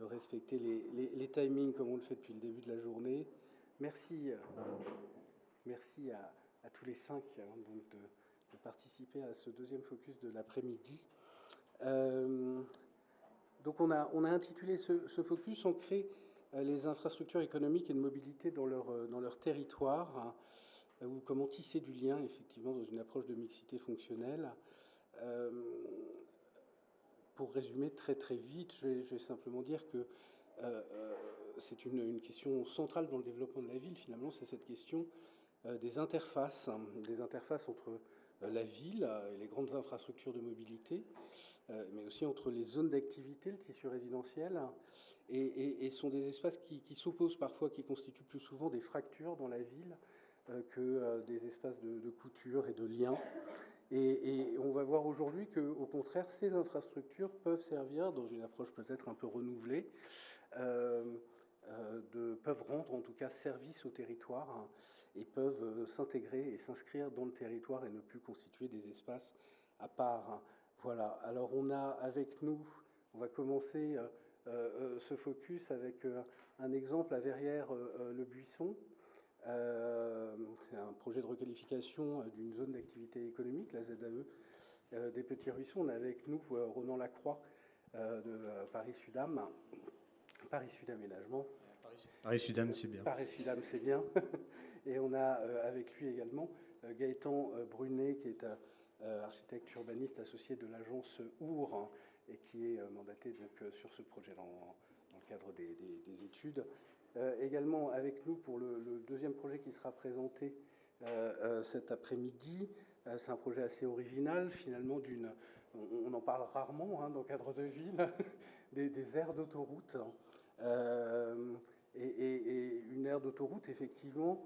de respecter les timings comme on le fait depuis le début de la journée. Merci, merci à tous les 5 donc de participer à ce deuxième focus de l'après-midi. Donc on a intitulé ce focus « Ancrer les infrastructures économiques et de mobilité dans leur territoire », ou comment tisser du lien, effectivement, dans une approche de mixité fonctionnelle. Pour résumer très très vite, je vais simplement dire que c'est une question centrale dans le développement de la ville, finalement, c'est cette question des interfaces entre la ville et les grandes infrastructures de mobilité, mais aussi entre les zones d'activité, le tissu résidentiel, et sont des espaces qui s'opposent parfois, qui constituent plus souvent des fractures dans la ville que des espaces de couture et de liens. Et on va voir aujourd'hui qu'au contraire, ces infrastructures peuvent servir, dans une approche peut-être un peu renouvelée, peuvent rendre en tout cas service au territoire et peuvent s'intégrer et s'inscrire dans le territoire et ne plus constituer des espaces à part. Voilà, alors on a avec nous, on va commencer ce focus avec un exemple à Verrières-le-Buisson. C'est un projet de requalification d'une zone d'activité économique, la ZAE des Petits Ruisseaux. On a avec nous Ronan Lacroix de Paris-Sudam, Paris-Sud Aménagement. Paris-Sudam, c'est bien. Paris-Sudam, c'est bien. Et on a avec lui également Gaëtan Brunet, qui est architecte urbaniste associé de l'agence OUR et qui est mandaté donc, sur ce projet dans le cadre des études. Également avec nous pour le deuxième projet qui sera présenté cet après-midi. C'est un projet assez original, finalement, on en parle rarement dans le cadre de ville, des aires d'autoroute. Et une aire d'autoroute, effectivement,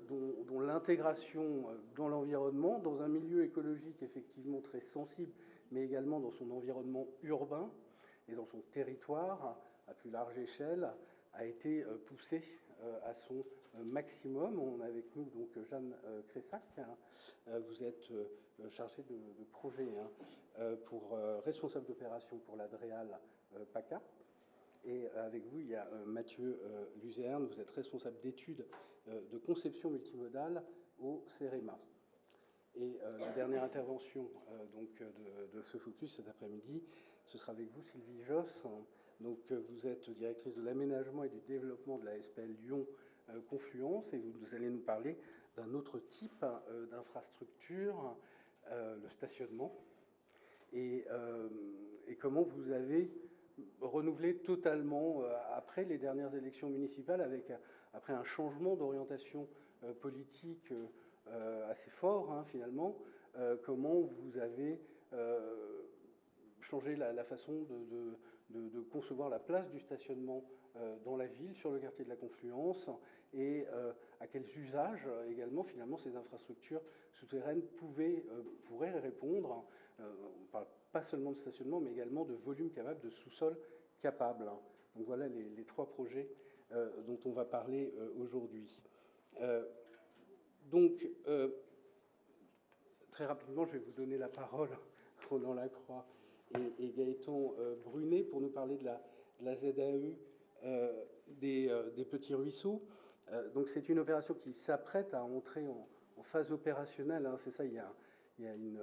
dont l'intégration dans l'environnement, dans un milieu écologique effectivement très sensible, mais également dans son environnement urbain et dans son territoire à plus large échelle, a été poussée à son maximum. On a avec nous donc Jeanne Cressac. Vous êtes chargée de projet pour responsable d'opération pour la DREAL PACA. Et avec vous, il y a Mathieu Luzerne, vous êtes responsable d'études de conception multimodale au CEREMA. Et la dernière intervention donc, de ce focus cet après-midi, ce sera avec vous, Sylvie Josse. Donc, vous êtes directrice de l'aménagement et du développement de la SPL Lyon Confluence, et vous allez nous parler d'un autre type d'infrastructure, le stationnement, et comment vous avez renouvelé totalement après les dernières élections municipales, après un changement d'orientation politique assez fort, finalement, comment vous avez changé la façon de concevoir la place du stationnement dans la ville, sur le quartier de la Confluence, et à quels usages également, finalement, ces infrastructures souterraines pourraient répondre. On ne parle pas seulement de stationnement, mais également de volume capable, de sous-sol capable. Donc voilà les 3 projets dont on va parler aujourd'hui. Donc, très rapidement, je vais vous donner la parole, Ronan Lacroix et Gaëtan Brunet, pour nous parler de la ZAE des Petits Ruisseaux. Donc c'est une opération qui s'apprête à entrer en phase opérationnelle. C'est ça, il y a une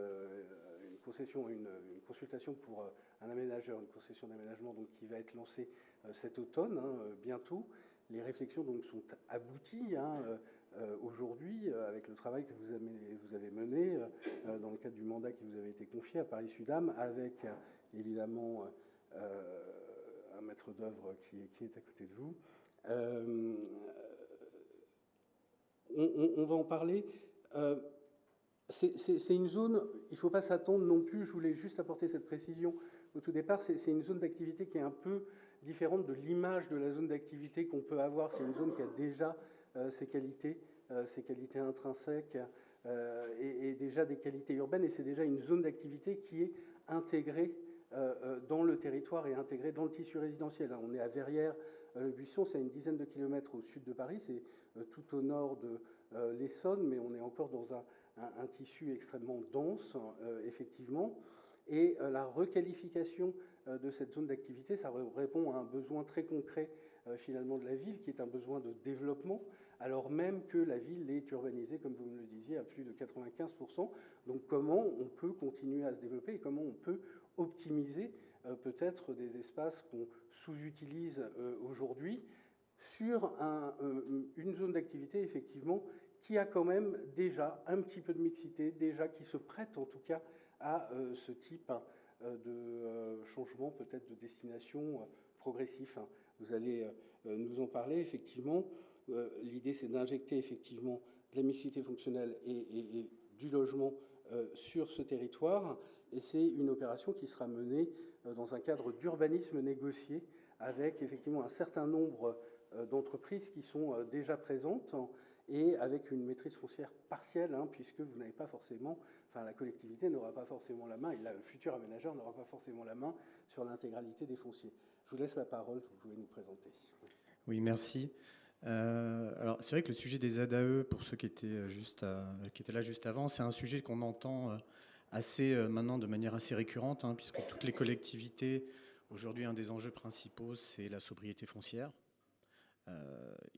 concession, une consultation pour un aménageur, une concession d'aménagement donc, qui va être lancée cet automne, bientôt. Les réflexions donc, sont abouties aujourd'hui avec le travail que vous avez mené dans le cadre du mandat qui vous avait été confié à Paris-Sudam, avec évidemment un maître d'œuvre qui est à côté de vous. On va en parler. C'est une zone, il ne faut pas s'attendre non plus, je voulais juste apporter cette précision au tout départ, c'est une zone d'activité qui est un peu différente de l'image de la zone d'activité qu'on peut avoir. C'est une zone qui a déjà ses qualités intrinsèques et déjà des qualités urbaines, et c'est déjà une zone d'activité qui est intégrée dans le territoire et intégrée dans le tissu résidentiel. On est à Verrières-le-Buisson, c'est à une dizaine de kilomètres au sud de Paris, c'est tout au nord de l'Essonne, mais on est encore dans un tissu extrêmement dense, effectivement. Et la requalification de cette zone d'activité. Ça répond à un besoin très concret finalement de la ville, qui est un besoin de développement, alors même que la ville est urbanisée, comme vous me le disiez, à plus de 95%. Donc comment on peut continuer à se développer et comment on peut optimiser peut-être des espaces qu'on sous-utilise aujourd'hui sur une zone d'activité, effectivement, qui a quand même déjà un petit peu de mixité, déjà qui se prête en tout cas à ce type de changement peut-être de destination progressif. Vous allez nous en parler, effectivement. L'idée, c'est d'injecter effectivement de la mixité fonctionnelle et du logement sur ce territoire. Et c'est une opération qui sera menée dans un cadre d'urbanisme négocié avec effectivement un certain nombre d'entreprises qui sont déjà présentes et avec une maîtrise foncière partielle, puisque vous n'avez pas forcément, enfin la collectivité n'aura pas forcément la main, et le futur aménageur n'aura pas forcément la main sur l'intégralité des fonciers. Je vous laisse la parole, vous pouvez nous présenter. Oui, merci. Alors, c'est vrai que le sujet des ZAE, pour ceux qui étaient là juste avant, c'est un sujet qu'on entend maintenant de manière assez récurrente, puisque toutes les collectivités, aujourd'hui, un des enjeux principaux, c'est la sobriété foncière.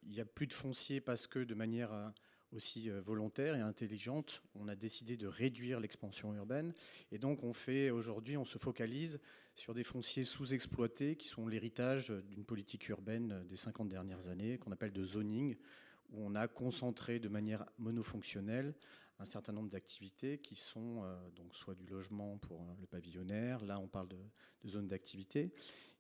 Il n'y a plus de foncier parce que, de manière aussi volontaire et intelligente, on a décidé de réduire l'expansion urbaine. Et donc, aujourd'hui, on se focalise sur des fonciers sous-exploités qui sont l'héritage d'une politique urbaine des 50 dernières années, qu'on appelle de zoning, où on a concentré de manière monofonctionnelle un certain nombre d'activités qui sont donc soit du logement pour le pavillonnaire, là on parle de zones d'activité,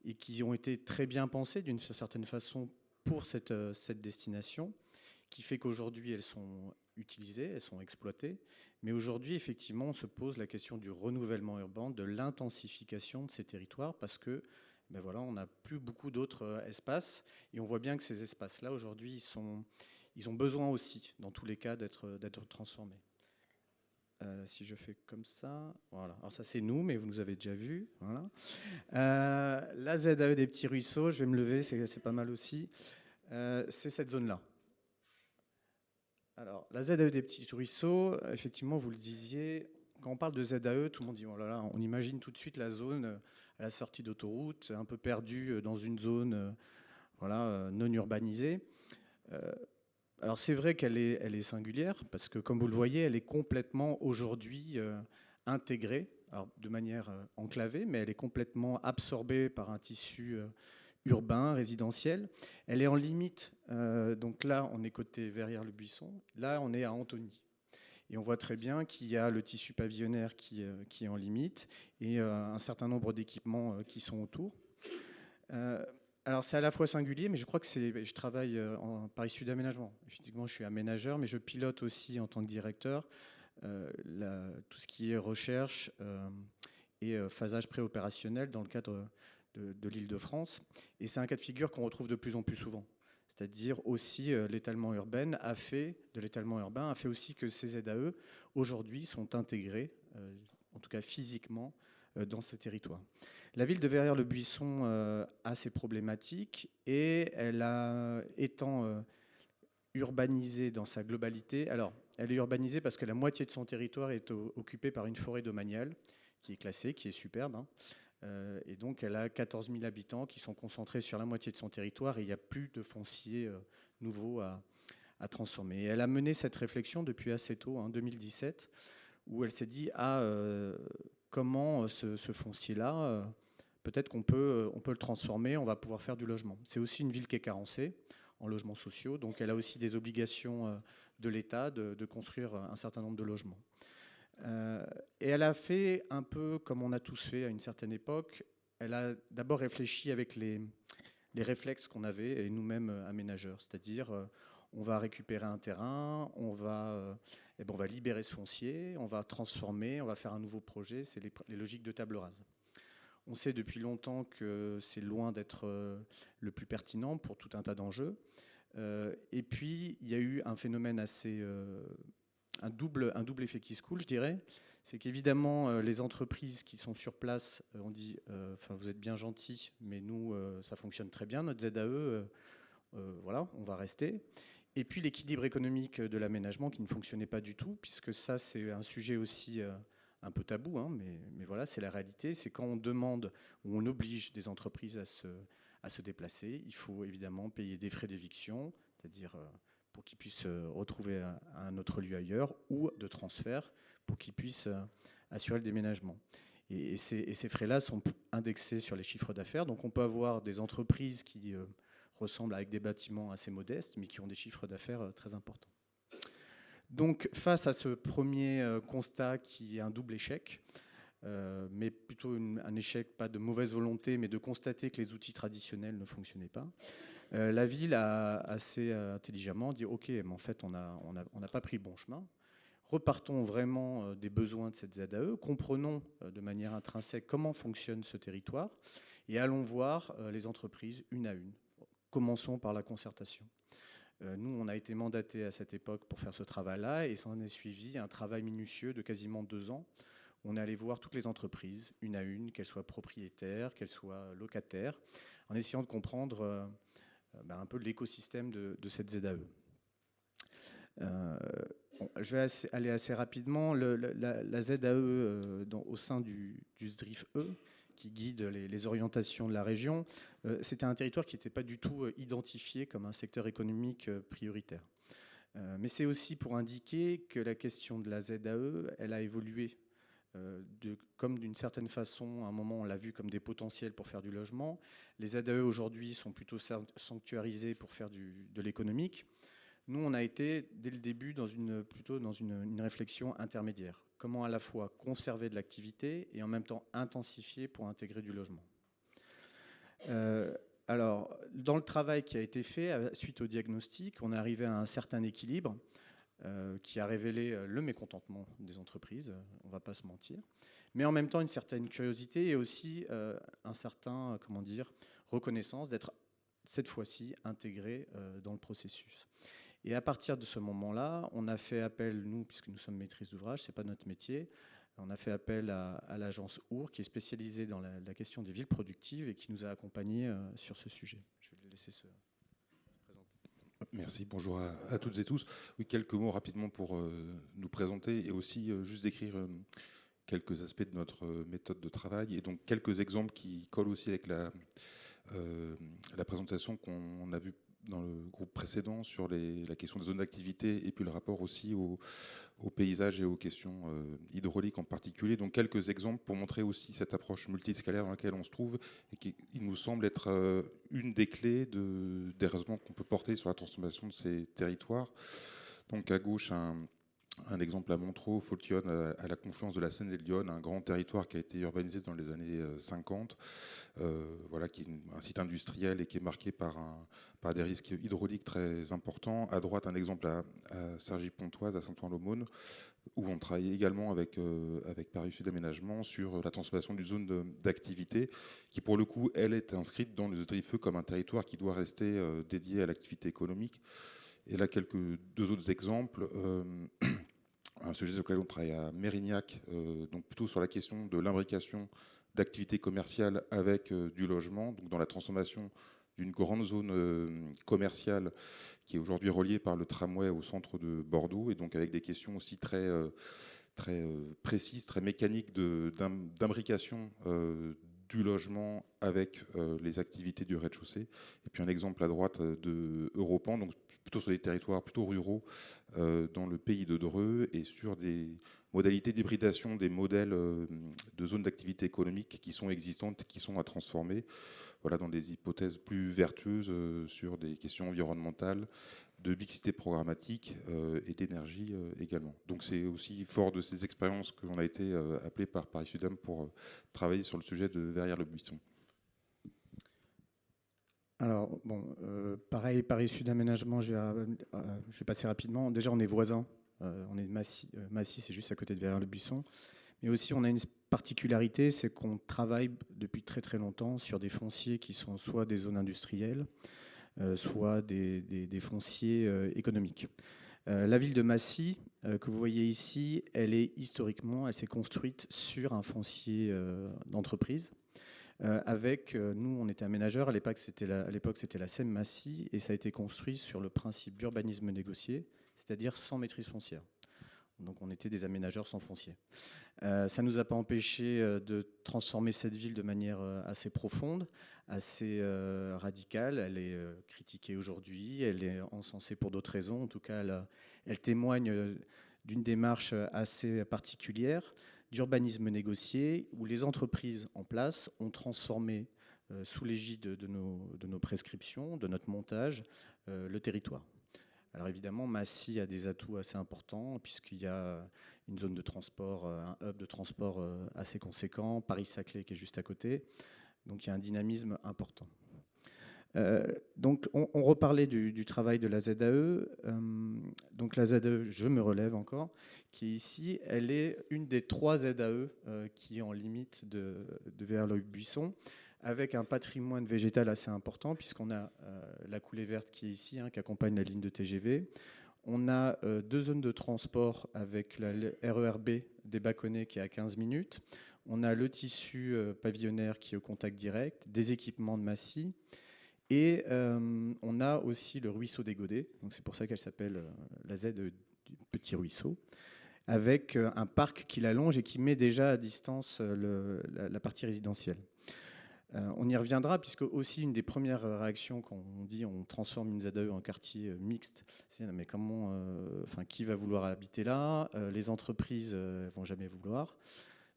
et qui ont été très bien pensées d'une certaine façon pour cette destination, qui fait qu'aujourd'hui elles sont utilisées, elles sont exploitées, mais aujourd'hui effectivement on se pose la question du renouvellement urbain, de l'intensification de ces territoires, parce que on n'a plus beaucoup d'autres espaces, et on voit bien que ces espaces-là aujourd'hui ils ont besoin aussi, dans tous les cas, d'être transformés. Si je fais comme ça, voilà. Alors ça c'est nous, mais vous nous avez déjà vu. Voilà. La ZAE des petits ruisseaux, je vais me lever, c'est pas mal aussi. C'est cette zone-là. Alors la ZAE des petits ruisseaux, effectivement, vous le disiez, quand on parle de ZAE, tout le monde dit oh là là, on imagine tout de suite la zone à la sortie d'autoroute, un peu perdue dans une zone non urbanisée. Alors c'est vrai qu'elle est singulière, parce que comme vous le voyez, elle est complètement aujourd'hui intégrée, alors de manière enclavée, mais elle est complètement absorbée par un tissu urbain, résidentiel. Elle est en limite, donc là on est côté Verrières-le-Buisson, là on est à Antony. Et on voit très bien qu'il y a le tissu pavillonnaire qui est en limite, et un certain nombre d'équipements qui sont autour. Alors c'est à la fois singulier, mais je crois que je travaille en Paris Sud Aménagement. Effectivement, je suis aménageur, mais je pilote aussi en tant que directeur tout ce qui est recherche et phasage préopérationnel dans le cadre de l'Île-de-France. Et c'est un cas de figure qu'on retrouve de plus en plus souvent. C'est-à-dire aussi l'étalement urbain a fait aussi que ces ZAE aujourd'hui sont intégrés, en tout cas physiquement, dans ces territoires. La ville de Verrières-le-Buisson a ses problématiques, et étant urbanisée dans sa globalité. Alors, elle est urbanisée parce que la moitié de son territoire est occupée par une forêt domaniale qui est classée, qui est superbe. Et donc, elle a 14 000 habitants qui sont concentrés sur la moitié de son territoire, et il n'y a plus de foncier nouveau à transformer. Et elle a mené cette réflexion depuis assez tôt, en 2017, où elle s'est dit comment ce foncier-là, peut-être qu'on peut le transformer, on va pouvoir faire du logement. C'est aussi une ville qui est carencée en logements sociaux, donc elle a aussi des obligations de l'État de construire un certain nombre de logements. Et elle a fait un peu comme on a tous fait à une certaine époque. Elle a d'abord réfléchi avec les réflexes qu'on avait, et nous-mêmes aménageurs, c'est-à-dire on va récupérer un terrain, on va libérer ce foncier, on va transformer, on va faire un nouveau projet. C'est les logiques de table rase. On sait depuis longtemps que c'est loin d'être le plus pertinent pour tout un tas d'enjeux. Et puis, il y a eu un phénomène un double effet qui se coule, je dirais. C'est qu'évidemment, les entreprises qui sont sur place ont dit vous êtes bien gentils, mais nous, ça fonctionne très bien, notre ZAE, on va rester. Et puis l'équilibre économique de l'aménagement qui ne fonctionnait pas du tout, puisque ça, c'est un sujet aussi un peu tabou, hein, mais voilà, c'est la réalité. C'est quand on demande ou on oblige des entreprises à se déplacer, il faut évidemment payer des frais d'éviction, c'est-à-dire pour qu'ils puissent retrouver un autre lieu ailleurs, ou de transfert pour qu'ils puissent assurer le déménagement. Et ces frais-là sont indexés sur les chiffres d'affaires. Donc on peut avoir des entreprises qui ressemblent avec des bâtiments assez modestes, mais qui ont des chiffres d'affaires très importants. Donc face à ce premier constat qui est un double échec, mais plutôt un échec pas de mauvaise volonté, mais de constater que les outils traditionnels ne fonctionnaient pas, la ville a assez intelligemment dit « Ok, mais en fait, on n'a pas pris le bon chemin. Repartons vraiment des besoins de cette ZAE, comprenons de manière intrinsèque comment fonctionne ce territoire et allons voir les entreprises une à une. Commençons par la concertation. » Nous, on a été mandatés à cette époque pour faire ce travail-là et s'en est suivi un travail minutieux de quasiment 2 ans. On est allé voir toutes les entreprises, une à une, qu'elles soient propriétaires, qu'elles soient locataires, en essayant de comprendre un peu l'écosystème de cette ZAE. Je vais aller assez rapidement. La ZAE au sein du SDRIF-E, qui guide les orientations de la région, c'était un territoire qui n'était pas du tout identifié comme un secteur économique prioritaire. Mais c'est aussi pour indiquer que la question de la ZAE, elle a évolué comme d'une certaine façon, à un moment on l'a vu comme des potentiels pour faire du logement. Les ZAE aujourd'hui sont plutôt sanctuarisés pour faire de l'économique. Nous, on a été, dès le début, plutôt dans une réflexion intermédiaire. Comment à la fois conserver de l'activité et en même temps intensifier pour intégrer du logement. Alors, dans le travail qui a été fait, suite au diagnostic, on est arrivé à un certain équilibre qui a révélé le mécontentement des entreprises, on ne va pas se mentir, mais en même temps une certaine curiosité et aussi un certain, reconnaissance d'être cette fois-ci intégré dans le processus. Et à partir de ce moment-là, on a fait appel, nous, puisque nous sommes maîtrises d'ouvrage, ce n'est pas notre métier, on a fait appel à l'agence OUR, qui est spécialisée dans la question des villes productives et qui nous a accompagnés sur ce sujet. Je vais le laisser se présenter. Merci, bonjour à toutes et tous. Oui, quelques mots rapidement pour nous présenter et aussi juste décrire quelques aspects de notre méthode de travail et donc quelques exemples qui collent aussi avec la présentation qu'on a vue dans le groupe précédent sur la question des zones d'activité et puis le rapport aussi au paysage et aux questions hydrauliques en particulier. Donc quelques exemples pour montrer aussi cette approche multiscalaire dans laquelle on se trouve et qui, il nous semble être une des clés des raisonnements qu'on peut porter sur la transformation de ces territoires. Donc à gauche, un exemple à Montreux, Faulquionne, à la confluence de la Seine et de l'Yonne, un grand territoire qui a été urbanisé dans les années 50, voilà, qui est un site industriel et qui est marqué par des risques hydrauliques très importants. À droite, un exemple à Cergy-Pontoise, à Saint-Ouen-l'Aumône, où on travaille également avec Paris Sud Aménagement sur la transformation d'une zone d'activité, qui pour le coup, elle est inscrite dans le ZRIF-E comme un territoire qui doit rester dédié à l'activité économique. Et là, deux autres exemples. Un sujet sur lequel on travaille à Mérignac, donc plutôt sur la question de l'imbrication d'activités commerciales avec du logement, donc dans la transformation d'une grande zone commerciale qui est aujourd'hui reliée par le tramway au centre de Bordeaux, et donc avec des questions aussi très précises, très mécaniques d'imbrication du logement avec les activités du rez-de-chaussée. Et puis un exemple à droite de Europan, donc plutôt sur des territoires plutôt ruraux dans le pays de Dreux et sur des modalités d'hybridation des modèles de zones d'activité économique qui sont existantes, qui sont à transformer, voilà, dans des hypothèses plus vertueuses sur des questions environnementales, de mixité programmatique et d'énergie également. Donc c'est aussi fort de ces expériences qu'on a été appelé par Paris Sud-Am pour travailler sur le sujet de Verrières-le-Buisson. Alors, bon, pareil, Paris Sud Aménagement, je vais passer rapidement. Déjà, on est voisins. On est de Massy. Massy, c'est juste à côté de Verrières-le-Buisson. Mais aussi, on a une particularité, c'est qu'on travaille depuis très très longtemps sur des fonciers qui sont soit des zones industrielles, soit des fonciers économiques. La ville de Massy, que vous voyez ici, elle s'est construite sur un foncier d'entreprise. Nous, on était aménageurs, à l'époque c'était la SEM Massy, et ça a été construit sur le principe d'urbanisme négocié, c'est-à-dire sans maîtrise foncière. Donc on était des aménageurs sans foncier. Ça ne nous a pas empêché de transformer cette ville de manière assez profonde, assez radicale. Elle est critiquée aujourd'hui, elle est encensée pour d'autres raisons. En tout cas, elle témoigne d'une démarche assez particulière d'urbanisme négocié, où les entreprises en place ont transformé, sous l'égide de nos prescriptions, de notre montage, le territoire. Alors évidemment, Massy a des atouts assez importants, puisqu'il y a une zone de transport, un hub de transport assez conséquent, Paris-Saclay qui est juste à côté, donc il y a un dynamisme important. Donc on reparlait du travail de la ZAE. Donc la ZAE, je me relève encore, qui est ici, elle est une des 3 ZAE qui est en limite de Vert-le-Buisson, avec un patrimoine végétal assez important, puisqu'on a la coulée verte qui est ici, qui accompagne la ligne de TGV. On a 2 zones de transport avec la RERB des Bâconnets qui est à 15 minutes. On a le tissu pavillonnaire qui est au contact direct, des équipements de Massy. Et on a aussi le ruisseau des Godets, donc c'est pour ça qu'elle s'appelle la Z du Petit Ruisseau, avec un parc qui l'allonge et qui met déjà à distance la partie résidentielle. On y reviendra, puisque aussi une des premières réactions quand on dit on transforme une ZAE en quartier mixte, c'est mais comment, qui va vouloir habiter là? Les entreprises ne vont jamais vouloir.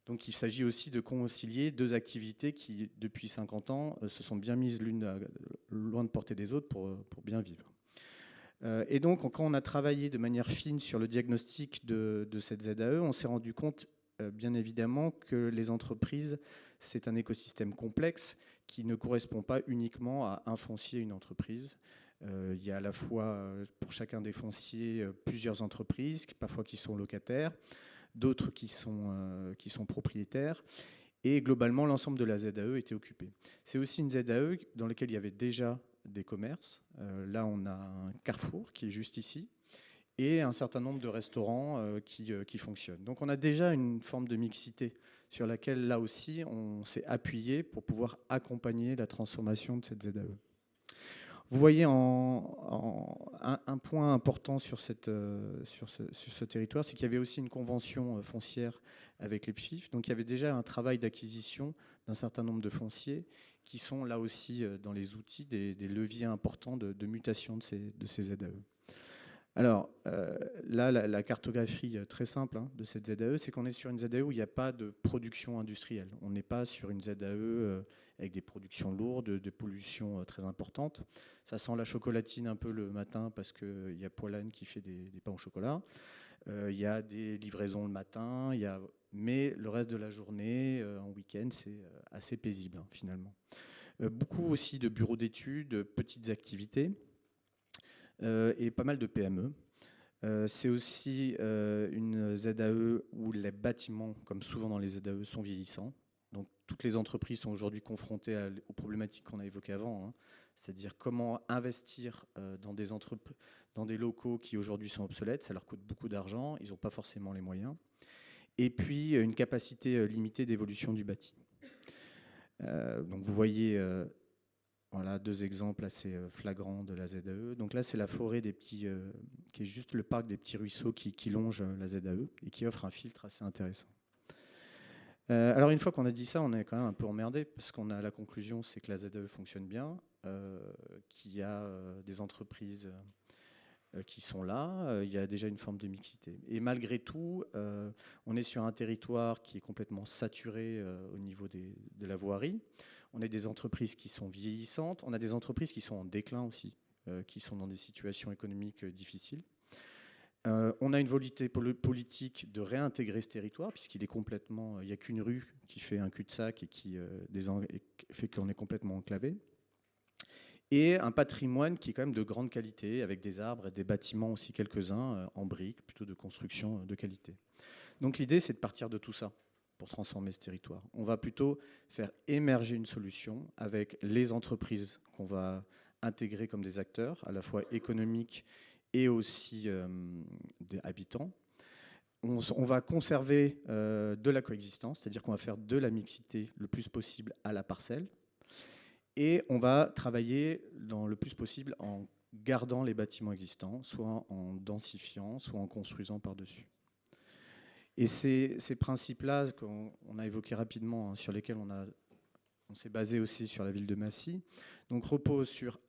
Donc il s'agit aussi de concilier 2 activités qui, depuis 50 ans, se sont bien mises l'une loin de portée des autres pour bien vivre. Et donc quand on a travaillé de manière fine sur le diagnostic de cette ZAE, on s'est rendu compte bien évidemment que les entreprises, c'est un écosystème complexe qui ne correspond pas uniquement à un foncier, une entreprise. Il y a à la fois pour chacun des fonciers plusieurs entreprises, parfois qui sont locataires, d'autres qui sont propriétaires, et globalement l'ensemble de la ZAE était occupé. C'est aussi une ZAE dans laquelle il y avait déjà des commerces. Là on a un Carrefour qui est juste ici, et un certain nombre de restaurants qui fonctionnent. Donc on a déjà une forme de mixité sur laquelle, là aussi, on s'est appuyé pour pouvoir accompagner la transformation de cette ZAE. Vous voyez un point important sur ce territoire, c'est qu'il y avait aussi une convention foncière avec les PFIF. Donc il y avait déjà un travail d'acquisition d'un certain nombre de fonciers qui sont là aussi dans les outils des leviers importants de mutation de ces ZAE. Alors là, la cartographie très simple de cette ZAE, c'est qu'on est sur une ZAE où il n'y a pas de production industrielle. On n'est pas sur une ZAE avec des productions lourdes, de pollution très importante. Ça sent la chocolatine un peu le matin parce qu'il y a Poilane qui fait des pains au chocolat. Il y a des livraisons le matin, mais le reste de la journée, en week-end, c'est assez paisible finalement. Beaucoup aussi de bureaux d'études, petites activités. Et pas mal de PME. C'est aussi une ZAE où les bâtiments, comme souvent dans les ZAE, sont vieillissants. Donc toutes les entreprises sont aujourd'hui confrontées aux problématiques qu'on a évoquées avant, c'est-à-dire comment investir dans des locaux qui aujourd'hui sont obsolètes. Ça leur coûte beaucoup d'argent, ils n'ont pas forcément les moyens. Et puis une capacité limitée d'évolution du bâti. Donc vous voyez... Voilà 2 exemples assez flagrants de la ZAE. Donc là, c'est la forêt des petits, qui est juste le parc des petits ruisseaux qui longe la ZAE et qui offre un filtre assez intéressant. Alors une fois qu'on a dit ça, on est quand même un peu emmerdé parce qu'on a la conclusion, c'est que la ZAE fonctionne bien, qu'il y a des entreprises qui sont là, il y a déjà une forme de mixité. Et malgré tout, on est sur un territoire qui est complètement saturé au niveau de la voirie. On a des entreprises qui sont vieillissantes, on a des entreprises qui sont en déclin aussi, qui sont dans des situations économiques difficiles. On a une volonté politique de réintégrer ce territoire, puisqu'il est complètement... Il n'y a qu'une rue qui fait un cul-de-sac et qui fait qu'on est complètement enclavé. Et un patrimoine qui est quand même de grande qualité, avec des arbres et des bâtiments aussi quelques-uns en briques, plutôt de construction de qualité. Donc l'idée, c'est de partir de tout ça pour transformer ce territoire. On va plutôt faire émerger une solution avec les entreprises qu'on va intégrer comme des acteurs, à la fois économiques et aussi des habitants. On va conserver de la coexistence, c'est-à-dire qu'on va faire de la mixité le plus possible à la parcelle. Et on va travailler dans le plus possible en gardant les bâtiments existants, soit en densifiant, soit en construisant par-dessus. Et ces principes-là, qu'on a évoqués rapidement, sur lesquels on s'est basé aussi sur la ville de Massy, donc reposent sur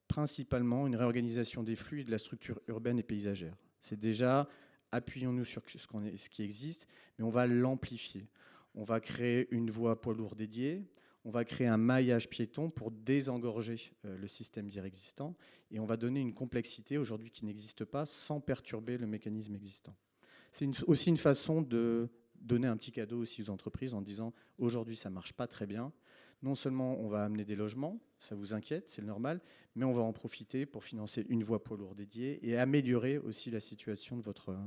principalement une réorganisation des flux et de la structure urbaine et paysagère. C'est déjà, appuyons-nous sur ce qui existe, mais on va l'amplifier. On va créer une voie poids lourd dédiée, on va créer un maillage piéton pour désengorger le système d'IR existant, et on va donner une complexité aujourd'hui qui n'existe pas sans perturber le mécanisme existant. C'est aussi une façon de donner un petit cadeau aussi aux entreprises en disant aujourd'hui ça ne marche pas très bien. Non seulement on va amener des logements, ça vous inquiète, c'est le normal, mais on va en profiter pour financer une voie poids lourd dédiée et améliorer aussi la situation de votre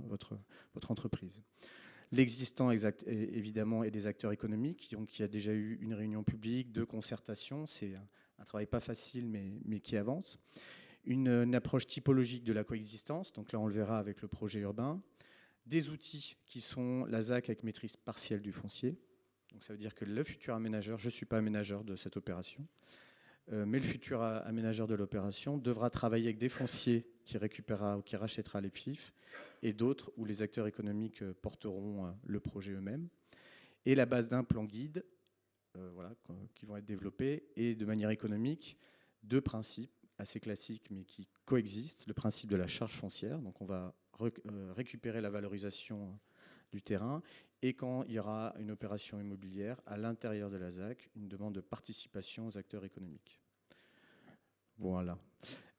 entreprise. L'existant, évidemment, et des acteurs économiques. Donc, il y a déjà eu une réunion publique de concertation. C'est un travail pas facile, mais qui avance. Une approche typologique de la coexistence. Donc là, on le verra avec le projet urbain. Des outils qui sont la ZAC avec maîtrise partielle du foncier. Donc ça veut dire que le futur aménageur, je ne suis pas aménageur de cette opération, mais le futur aménageur de l'opération devra travailler avec des fonciers qui récupérera ou qui rachètera les FIF et d'autres où les acteurs économiques porteront le projet eux-mêmes. Et la base d'un plan guide qui vont être développés et de manière économique, deux principes assez classiques mais qui coexistent. Le principe de la charge foncière, donc on va récupérer la valorisation du terrain, et quand il y aura une opération immobilière à l'intérieur de la ZAC, une demande de participation aux acteurs économiques. Voilà.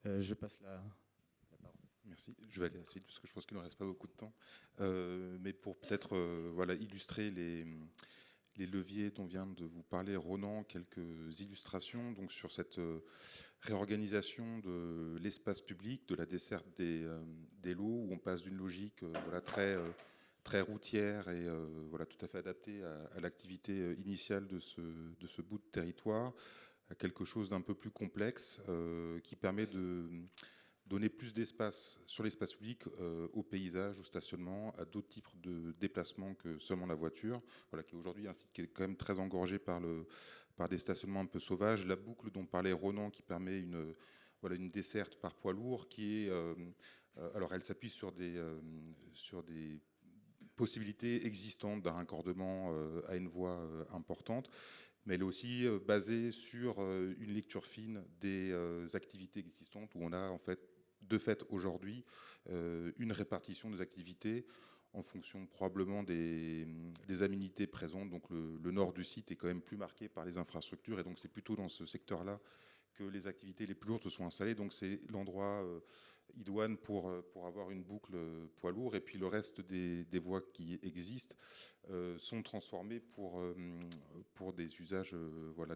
Je passe la parole. Merci. Je vais aller assez vite parce que je pense qu'il ne reste pas beaucoup de temps. Mais pour peut-être illustrer les leviers dont vient de vous parler Ronan, quelques illustrations donc, sur cette réorganisation de l'espace public, de la desserte des lots, où on passe d'une logique très routière et tout à fait adaptée à l'activité initiale de ce bout de territoire, à quelque chose d'un peu plus complexe qui permet de donner plus d'espace sur l'espace public au paysage, au stationnement, à d'autres types de déplacements que seulement la voiture, qui est aujourd'hui un site qui est quand même très engorgé par des stationnements un peu sauvages. La boucle dont parlait Ronan qui permet une desserte par poids lourd qui est... alors elle s'appuie sur des possibilités existantes d'un raccordement à une voie importante, mais elle est aussi basée sur une lecture fine des activités existantes, où on a en fait, de fait aujourd'hui, une répartition des activités en fonction probablement des aménités présentes. Donc le nord du site est quand même plus marqué par les infrastructures, et donc c'est plutôt dans ce secteur-là que les activités les plus lourdes se sont installées. Donc c'est l'endroit idoine pour avoir une boucle poids lourd, et puis le reste des voies qui existent sont transformées pour des usages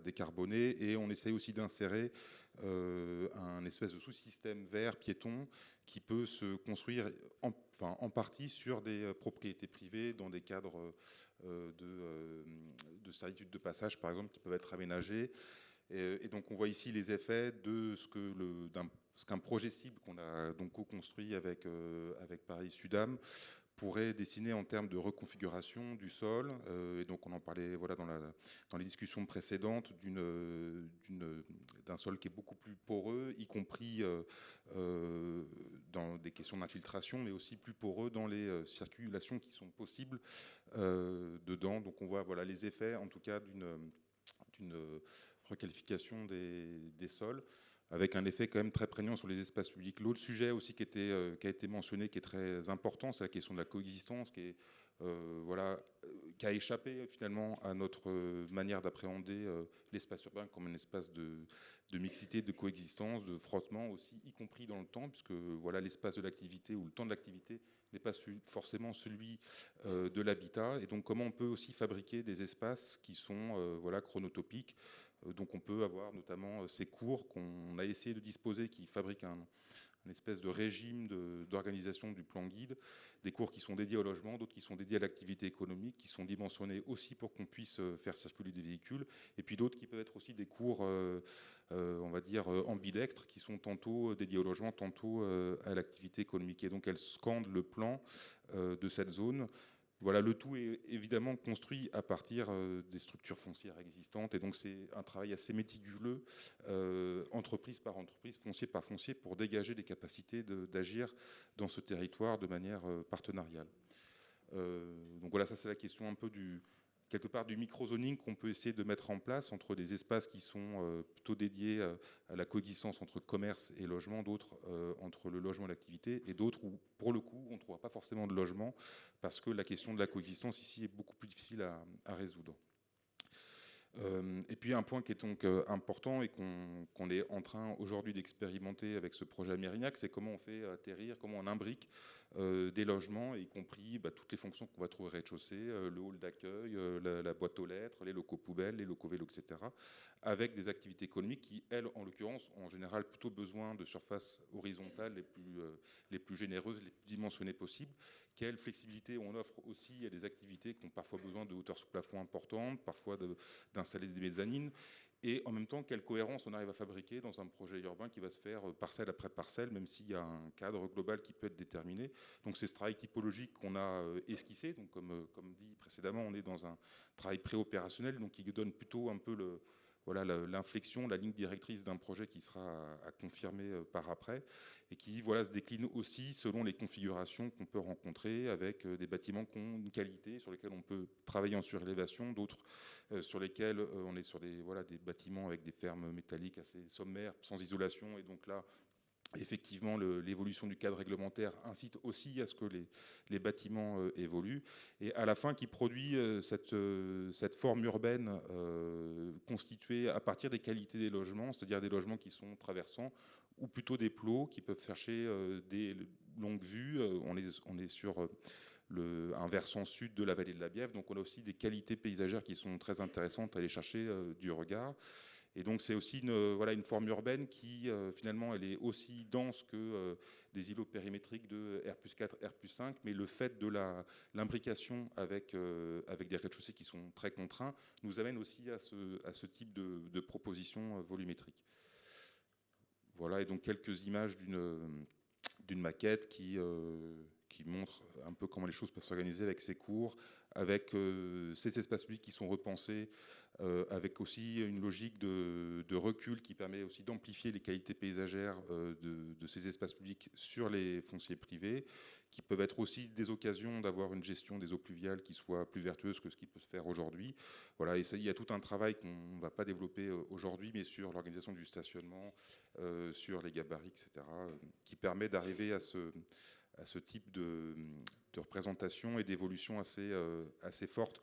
décarbonés, et on essaye aussi d'insérer un espèce de sous-système vert piéton qui peut se construire en partie sur des propriétés privées dans des cadres de servitude de passage par exemple qui peuvent être aménagés. Et donc on voit ici les effets de ce qu'un projet cible qu'on a donc co-construit avec Paris-Sudam pourrait dessiner en termes de reconfiguration du sol. Et donc on en parlait dans les discussions précédentes d'un sol qui est beaucoup plus poreux, y compris dans des questions d'infiltration, mais aussi plus poreux dans les circulations qui sont possibles dedans. Donc on voit les effets en tout cas d'une requalification des sols, avec un effet quand même très prégnant sur les espaces publics. L'autre sujet aussi qui a été mentionné, qui est très important, c'est la question de la coexistence, qui a échappé finalement à notre manière d'appréhender l'espace urbain comme un espace de mixité, de coexistence, de frottement aussi, y compris dans le temps, puisque l'espace de l'activité ou le temps de l'activité n'est pas forcément celui de l'habitat. Et donc comment on peut aussi fabriquer des espaces qui sont chronotopiques. Donc on peut avoir notamment ces cours qu'on a essayé de disposer, qui fabriquent une espèce de régime d'organisation du plan guide, des cours qui sont dédiés au logement, d'autres qui sont dédiés à l'activité économique, qui sont dimensionnés aussi pour qu'on puisse faire circuler des véhicules, et puis d'autres qui peuvent être aussi des cours, on va dire, ambidextres, qui sont tantôt dédiés au logement, tantôt à l'activité économique. Et donc elles scandent le plan de cette zone. Le tout est évidemment construit à partir des structures foncières existantes, et donc c'est un travail assez méticuleux, entreprise par entreprise, foncier par foncier, pour dégager les capacités d'agir dans ce territoire de manière partenariale. Donc voilà, ça c'est la question un peu quelque part du micro-zoning qu'on peut essayer de mettre en place entre des espaces qui sont plutôt dédiés à la coexistence entre commerce et logement, d'autres entre le logement et l'activité, et d'autres où, pour le coup, on ne trouvera pas forcément de logement parce que la question de la coexistence ici est beaucoup plus difficile à résoudre. Et puis un point qui est donc important et qu'on est en train aujourd'hui d'expérimenter avec ce projet à Mérignac, c'est comment on fait atterrir, comment on imbrique des logements, y compris toutes les fonctions qu'on va trouver au rez-de-chaussée, le hall d'accueil, la boîte aux lettres, les locaux poubelles, les locaux vélos, etc., avec des activités économiques qui, elles, en l'occurrence, ont en général plutôt besoin de surfaces horizontales les plus généreuses, les plus dimensionnées possibles. Quelle flexibilité on offre aussi à des activités qui ont parfois besoin de hauteur sous plafond importante, parfois d'installer des mezzanines, et en même temps, quelle cohérence on arrive à fabriquer dans un projet urbain qui va se faire parcelle après parcelle, même s'il y a un cadre global qui peut être déterminé. Donc c'est ce travail typologique qu'on a esquissé. Donc comme dit précédemment, on est dans un travail préopérationnel, donc qui donne plutôt un peu l'inflexion, la ligne directrice d'un projet qui sera à confirmer par après, et qui se décline aussi selon les configurations qu'on peut rencontrer, avec des bâtiments qui ont une qualité, sur lesquels on peut travailler en surélévation, d'autres sur lesquels on est sur des bâtiments avec des fermes métalliques assez sommaires, sans isolation, et donc là, effectivement, l'évolution du cadre réglementaire incite aussi à ce que les bâtiments évoluent. Et à la fin, qui produit cette forme urbaine constituée à partir des qualités des logements, c'est-à-dire des logements qui sont traversants, ou plutôt des plots qui peuvent chercher des longues vues. On est sur un versant sud de la vallée de la Bièvre, donc on a aussi des qualités paysagères qui sont très intéressantes à aller chercher du regard. Et donc c'est aussi une forme urbaine qui finalement elle est aussi dense que des îlots périmétriques de R+4, R+5, mais le fait de l'imbrication avec des rez-de-chaussée qui sont très contraints nous amène aussi à ce type de proposition volumétrique. Voilà, et donc quelques images d'une maquette qui montre un peu comment les choses peuvent s'organiser avec ces cours, avec ces espaces publics qui sont repensés, avec aussi une logique de recul qui permet aussi d'amplifier les qualités paysagères de ces espaces publics sur les fonciers privés, qui peuvent être aussi des occasions d'avoir une gestion des eaux pluviales qui soit plus vertueuse que ce qui peut se faire aujourd'hui. Voilà, et il y a tout un travail qu'on ne va pas développer aujourd'hui, mais sur l'organisation du stationnement, sur les gabarits, etc., qui permet d'arriver à ce type de représentation et d'évolution assez forte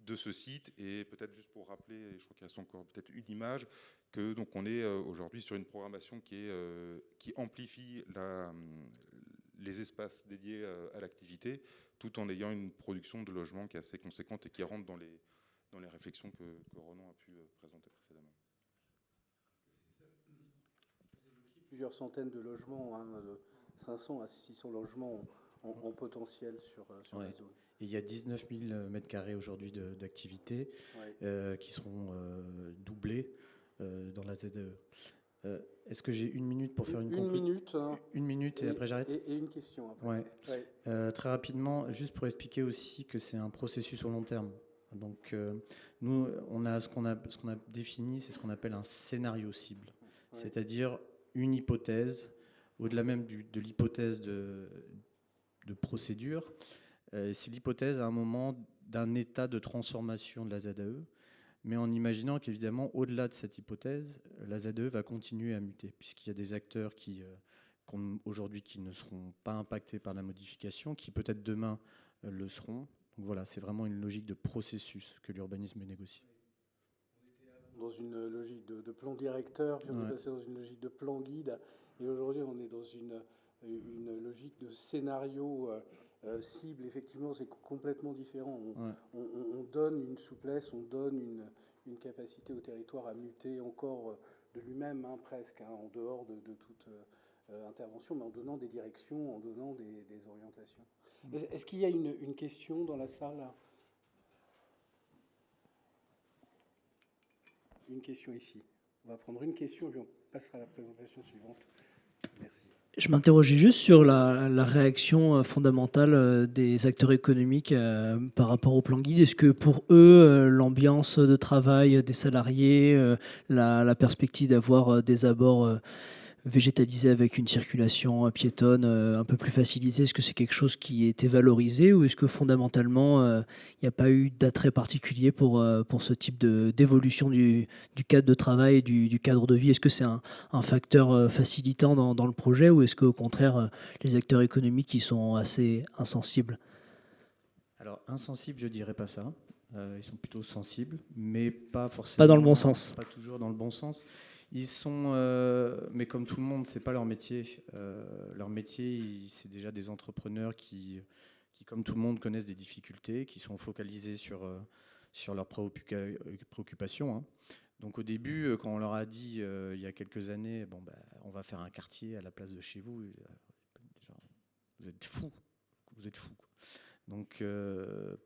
de ce site. Et peut-être juste pour rappeler, et je crois qu'il reste encore peut-être une image, que donc on est aujourd'hui sur une programmation qui amplifie les espaces dédiés à l'activité, tout en ayant une production de logements qui est assez conséquente et qui rentre dans les réflexions que Ronan a pu présenter précédemment. Plusieurs centaines de logements, de 500 à 600 logements en potentiel sur la zone. Et il y a 19 000 m² aujourd'hui d'activité qui seront doublés dans la ZAE. Est-ce que j'ai une minute pour faire une conclusion ? Une minute et après j'arrête. Et une question après. Très rapidement, juste pour expliquer aussi que c'est un processus au long terme. Donc nous, on a ce qu'on a défini, c'est ce qu'on appelle un scénario cible, c'est-à-dire une hypothèse, au-delà même de l'hypothèse de procédure. C'est l'hypothèse à un moment d'un état de transformation de la ZAE, mais en imaginant qu'évidemment, au-delà de cette hypothèse, la ZAE va continuer à muter, puisqu'il y a des acteurs aujourd'hui qui ne seront pas impactés par la modification, qui peut-être demain le seront. Donc voilà, c'est vraiment une logique de processus que l'urbanisme négocie. Dans une logique de plan directeur, puis on est passé dans une logique de plan guide, et aujourd'hui on est dans une logique de scénario cible. Effectivement, c'est complètement différent. On donne une souplesse, on donne une capacité au territoire à muter encore de lui-même, presque, en dehors de toute intervention, mais en donnant des directions, en donnant des orientations. Est-ce qu'il y a une question dans la salle ? Une question ici. On va prendre une question, puis on passera à la présentation suivante. Merci. Je m'interrogeais juste sur la réaction fondamentale des acteurs économiques par rapport au plan guide. Est-ce que pour eux, l'ambiance de travail des salariés, la perspective d'avoir des abords végétalisé avec une circulation piétonne un peu plus facilitée? Est-ce que c'est quelque chose qui était valorisé ou est-ce que fondamentalement, il n'y a pas eu d'attrait particulier pour ce type d'évolution du cadre de travail et du cadre de vie? Est-ce que c'est un facteur facilitant dans le projet ou est-ce qu'au contraire, les acteurs économiques ils sont assez insensibles? Alors, insensibles, je dirais pas ça. Ils sont plutôt sensibles, mais pas forcément. Pas dans le bon sens. Pas toujours dans le bon sens. Ils sont, mais comme tout le monde, c'est pas leur métier. Leur métier, c'est déjà des entrepreneurs qui, comme tout le monde, connaissent des difficultés, qui sont focalisés sur leurs préoccupations. Hein. Donc au début, quand on leur a dit il y a quelques années, bon, bah, on va faire un quartier à la place de chez vous, déjà, vous êtes fous. Vous êtes fous. Donc,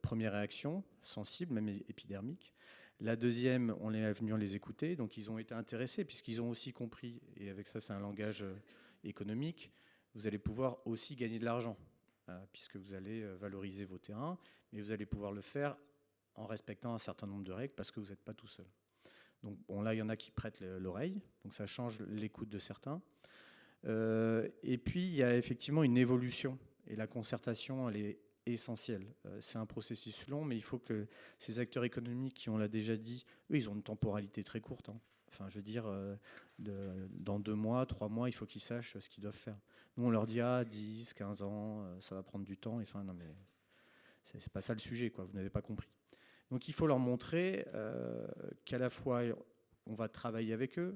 première réaction, sensible, même épidermique. La deuxième, on est venu les écouter, donc ils ont été intéressés, puisqu'ils ont aussi compris, et avec ça c'est un langage économique, vous allez pouvoir aussi gagner de l'argent, puisque vous allez valoriser vos terrains, mais vous allez pouvoir le faire en respectant un certain nombre de règles, parce que vous n'êtes pas tout seul. Donc bon, là, il y en a qui prêtent l'oreille, donc ça change l'écoute de certains. Et puis, il y a effectivement une évolution, et la concertation, elle est essentiel. C'est un processus long, mais il faut que ces acteurs économiques qui, on l'a déjà dit, eux, ils ont une temporalité très courte. Hein. Enfin, je veux dire, dans 2 mois, 3 mois, il faut qu'ils sachent ce qu'ils doivent faire. Nous, on leur dit, 10, 15 ans, ça va prendre du temps. Ils sont, non, mais c'est pas ça le sujet, quoi, vous n'avez pas compris. Donc, il faut leur montrer qu'à la fois, on va travailler avec eux,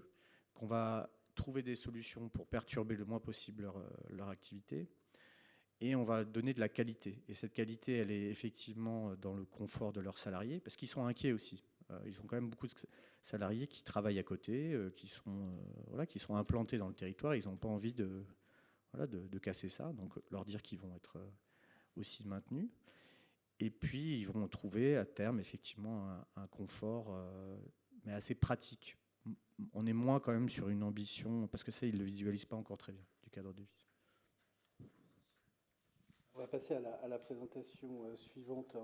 qu'on va trouver des solutions pour perturber le moins possible leur activité, et on va donner de la qualité. Et cette qualité, elle est effectivement dans le confort de leurs salariés, parce qu'ils sont inquiets aussi. Ils ont quand même beaucoup de salariés qui travaillent à côté, qui sont implantés dans le territoire. Ils n'ont pas envie de casser ça, donc leur dire qu'ils vont être aussi maintenus. Et puis, ils vont trouver à terme, effectivement, un confort, mais assez pratique. On est moins quand même sur une ambition, parce que ça, ils ne le visualisent pas encore très bien, du cadre de vie. On va passer à la présentation suivante.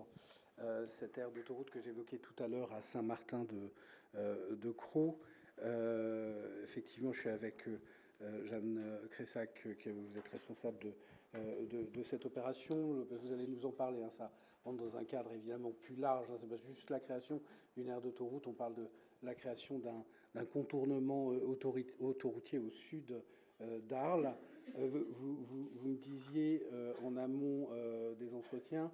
Cette aire d'autoroute que j'évoquais tout à l'heure à Saint-Martin de Crau. Effectivement, je suis avec Jeanne Cressac, que vous êtes responsable de cette opération. Vous allez nous en parler. Hein, ça rentre dans un cadre évidemment plus large. Hein, c'est pas juste la création d'une aire d'autoroute. On parle de la création d'un contournement autoroutier au sud d'Arles. Vous me disiez en amont des entretiens,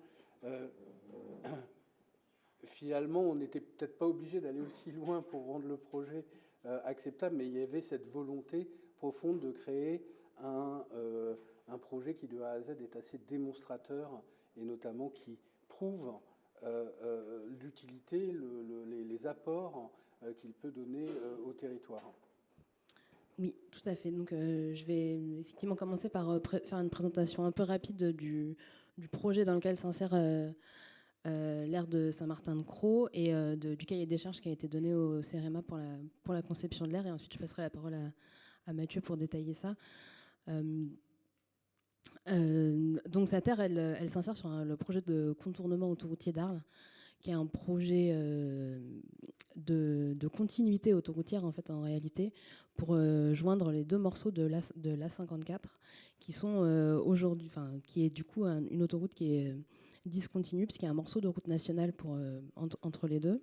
finalement, on n'était peut-être pas obligé d'aller aussi loin pour rendre le projet acceptable, mais il y avait cette volonté profonde de créer un projet qui, de A à Z, est assez démonstrateur et notamment qui prouve l'utilité, les apports qu'il peut donner au territoire. Oui, tout à fait. Donc, je vais effectivement commencer par faire une présentation un peu rapide du projet dans lequel s'insère l'aire de Saint-Martin-de-Crau et du cahier des charges qui a été donné au CEREMA pour la conception de l'aire. Et ensuite, je passerai la parole à Mathieu pour détailler ça. Donc, cette aire, elle s'insère sur le projet de contournement autoroutier d'Arles, qui est un projet de continuité autoroutière en fait en réalité pour joindre les 2 morceaux de l'A54 qui sont aujourd'hui, qui est du coup une autoroute qui est discontinue puisqu'il y a un morceau de route nationale entre les deux,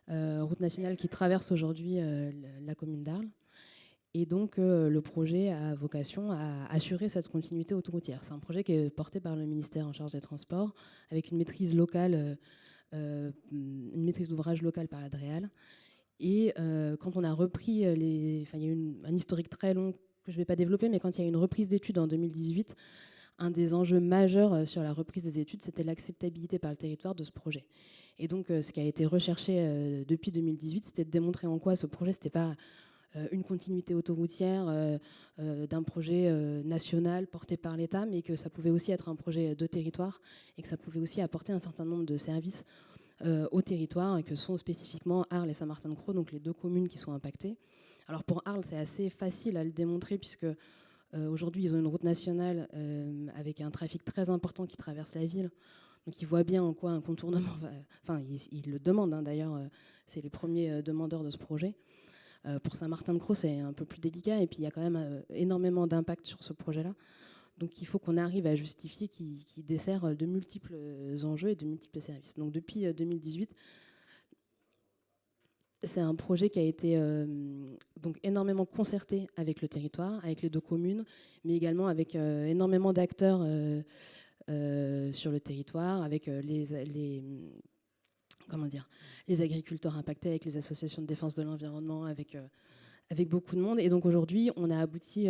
route nationale qui traverse aujourd'hui la commune d'Arles. Et donc, le projet a vocation à assurer cette continuité autoroutière. C'est un projet qui est porté par le ministère en charge des Transports, avec une maîtrise locale, une maîtrise d'ouvrage locale par la DREAL. Et quand on a repris il y a eu un historique très long que je ne vais pas développer, mais quand il y a eu une reprise d'études en 2018, un des enjeux majeurs sur la reprise des études, c'était l'acceptabilité par le territoire de ce projet. Et donc, ce qui a été recherché depuis 2018, c'était de démontrer en quoi ce projet, ce n'était pas une continuité autoroutière d'un projet national porté par l'État, mais que ça pouvait aussi être un projet de territoire et que ça pouvait aussi apporter un certain nombre de services au territoire, et que sont spécifiquement Arles et Saint-Martin-de-Crau, donc les 2 communes qui sont impactées. Alors pour Arles, c'est assez facile à le démontrer, puisque aujourd'hui, ils ont une route nationale avec un trafic très important qui traverse la ville. Donc ils voient bien en quoi un contournement va... Enfin, ils le demandent, hein, d'ailleurs, c'est les premiers demandeurs de ce projet. Pour Saint-Martin-de-Crau, c'est un peu plus délicat, et puis il y a quand même énormément d'impact sur ce projet-là. Donc il faut qu'on arrive à justifier qu'il dessert de multiples enjeux et de multiples services. Donc depuis 2018, c'est un projet qui a été donc énormément concerté avec le territoire, avec les 2 communes, mais également avec énormément d'acteurs sur le territoire, avec les agriculteurs impactés, avec les associations de défense de l'environnement, avec beaucoup de monde. Et donc aujourd'hui, on a abouti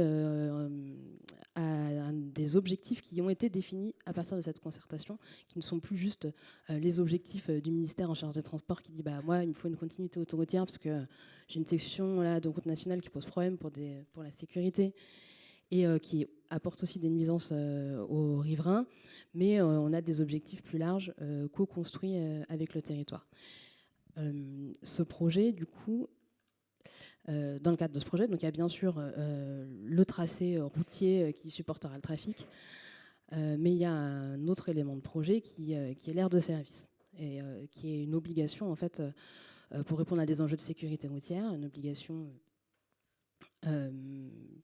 à des objectifs qui ont été définis à partir de cette concertation, qui ne sont plus juste les objectifs du ministère en charge des transports qui dit moi, il me faut une continuité autoroutière parce que j'ai une section là, de route nationale qui pose problème pour la sécurité et qui apporte aussi des nuisances aux riverains. Mais on a des objectifs plus larges co-construits avec le territoire. Ce projet, du coup, dans le cadre de ce projet, donc il y a bien sûr le tracé routier qui supportera le trafic, mais il y a un autre élément de projet qui est l'aire de service, et qui est une obligation en fait pour répondre à des enjeux de sécurité routière, une obligation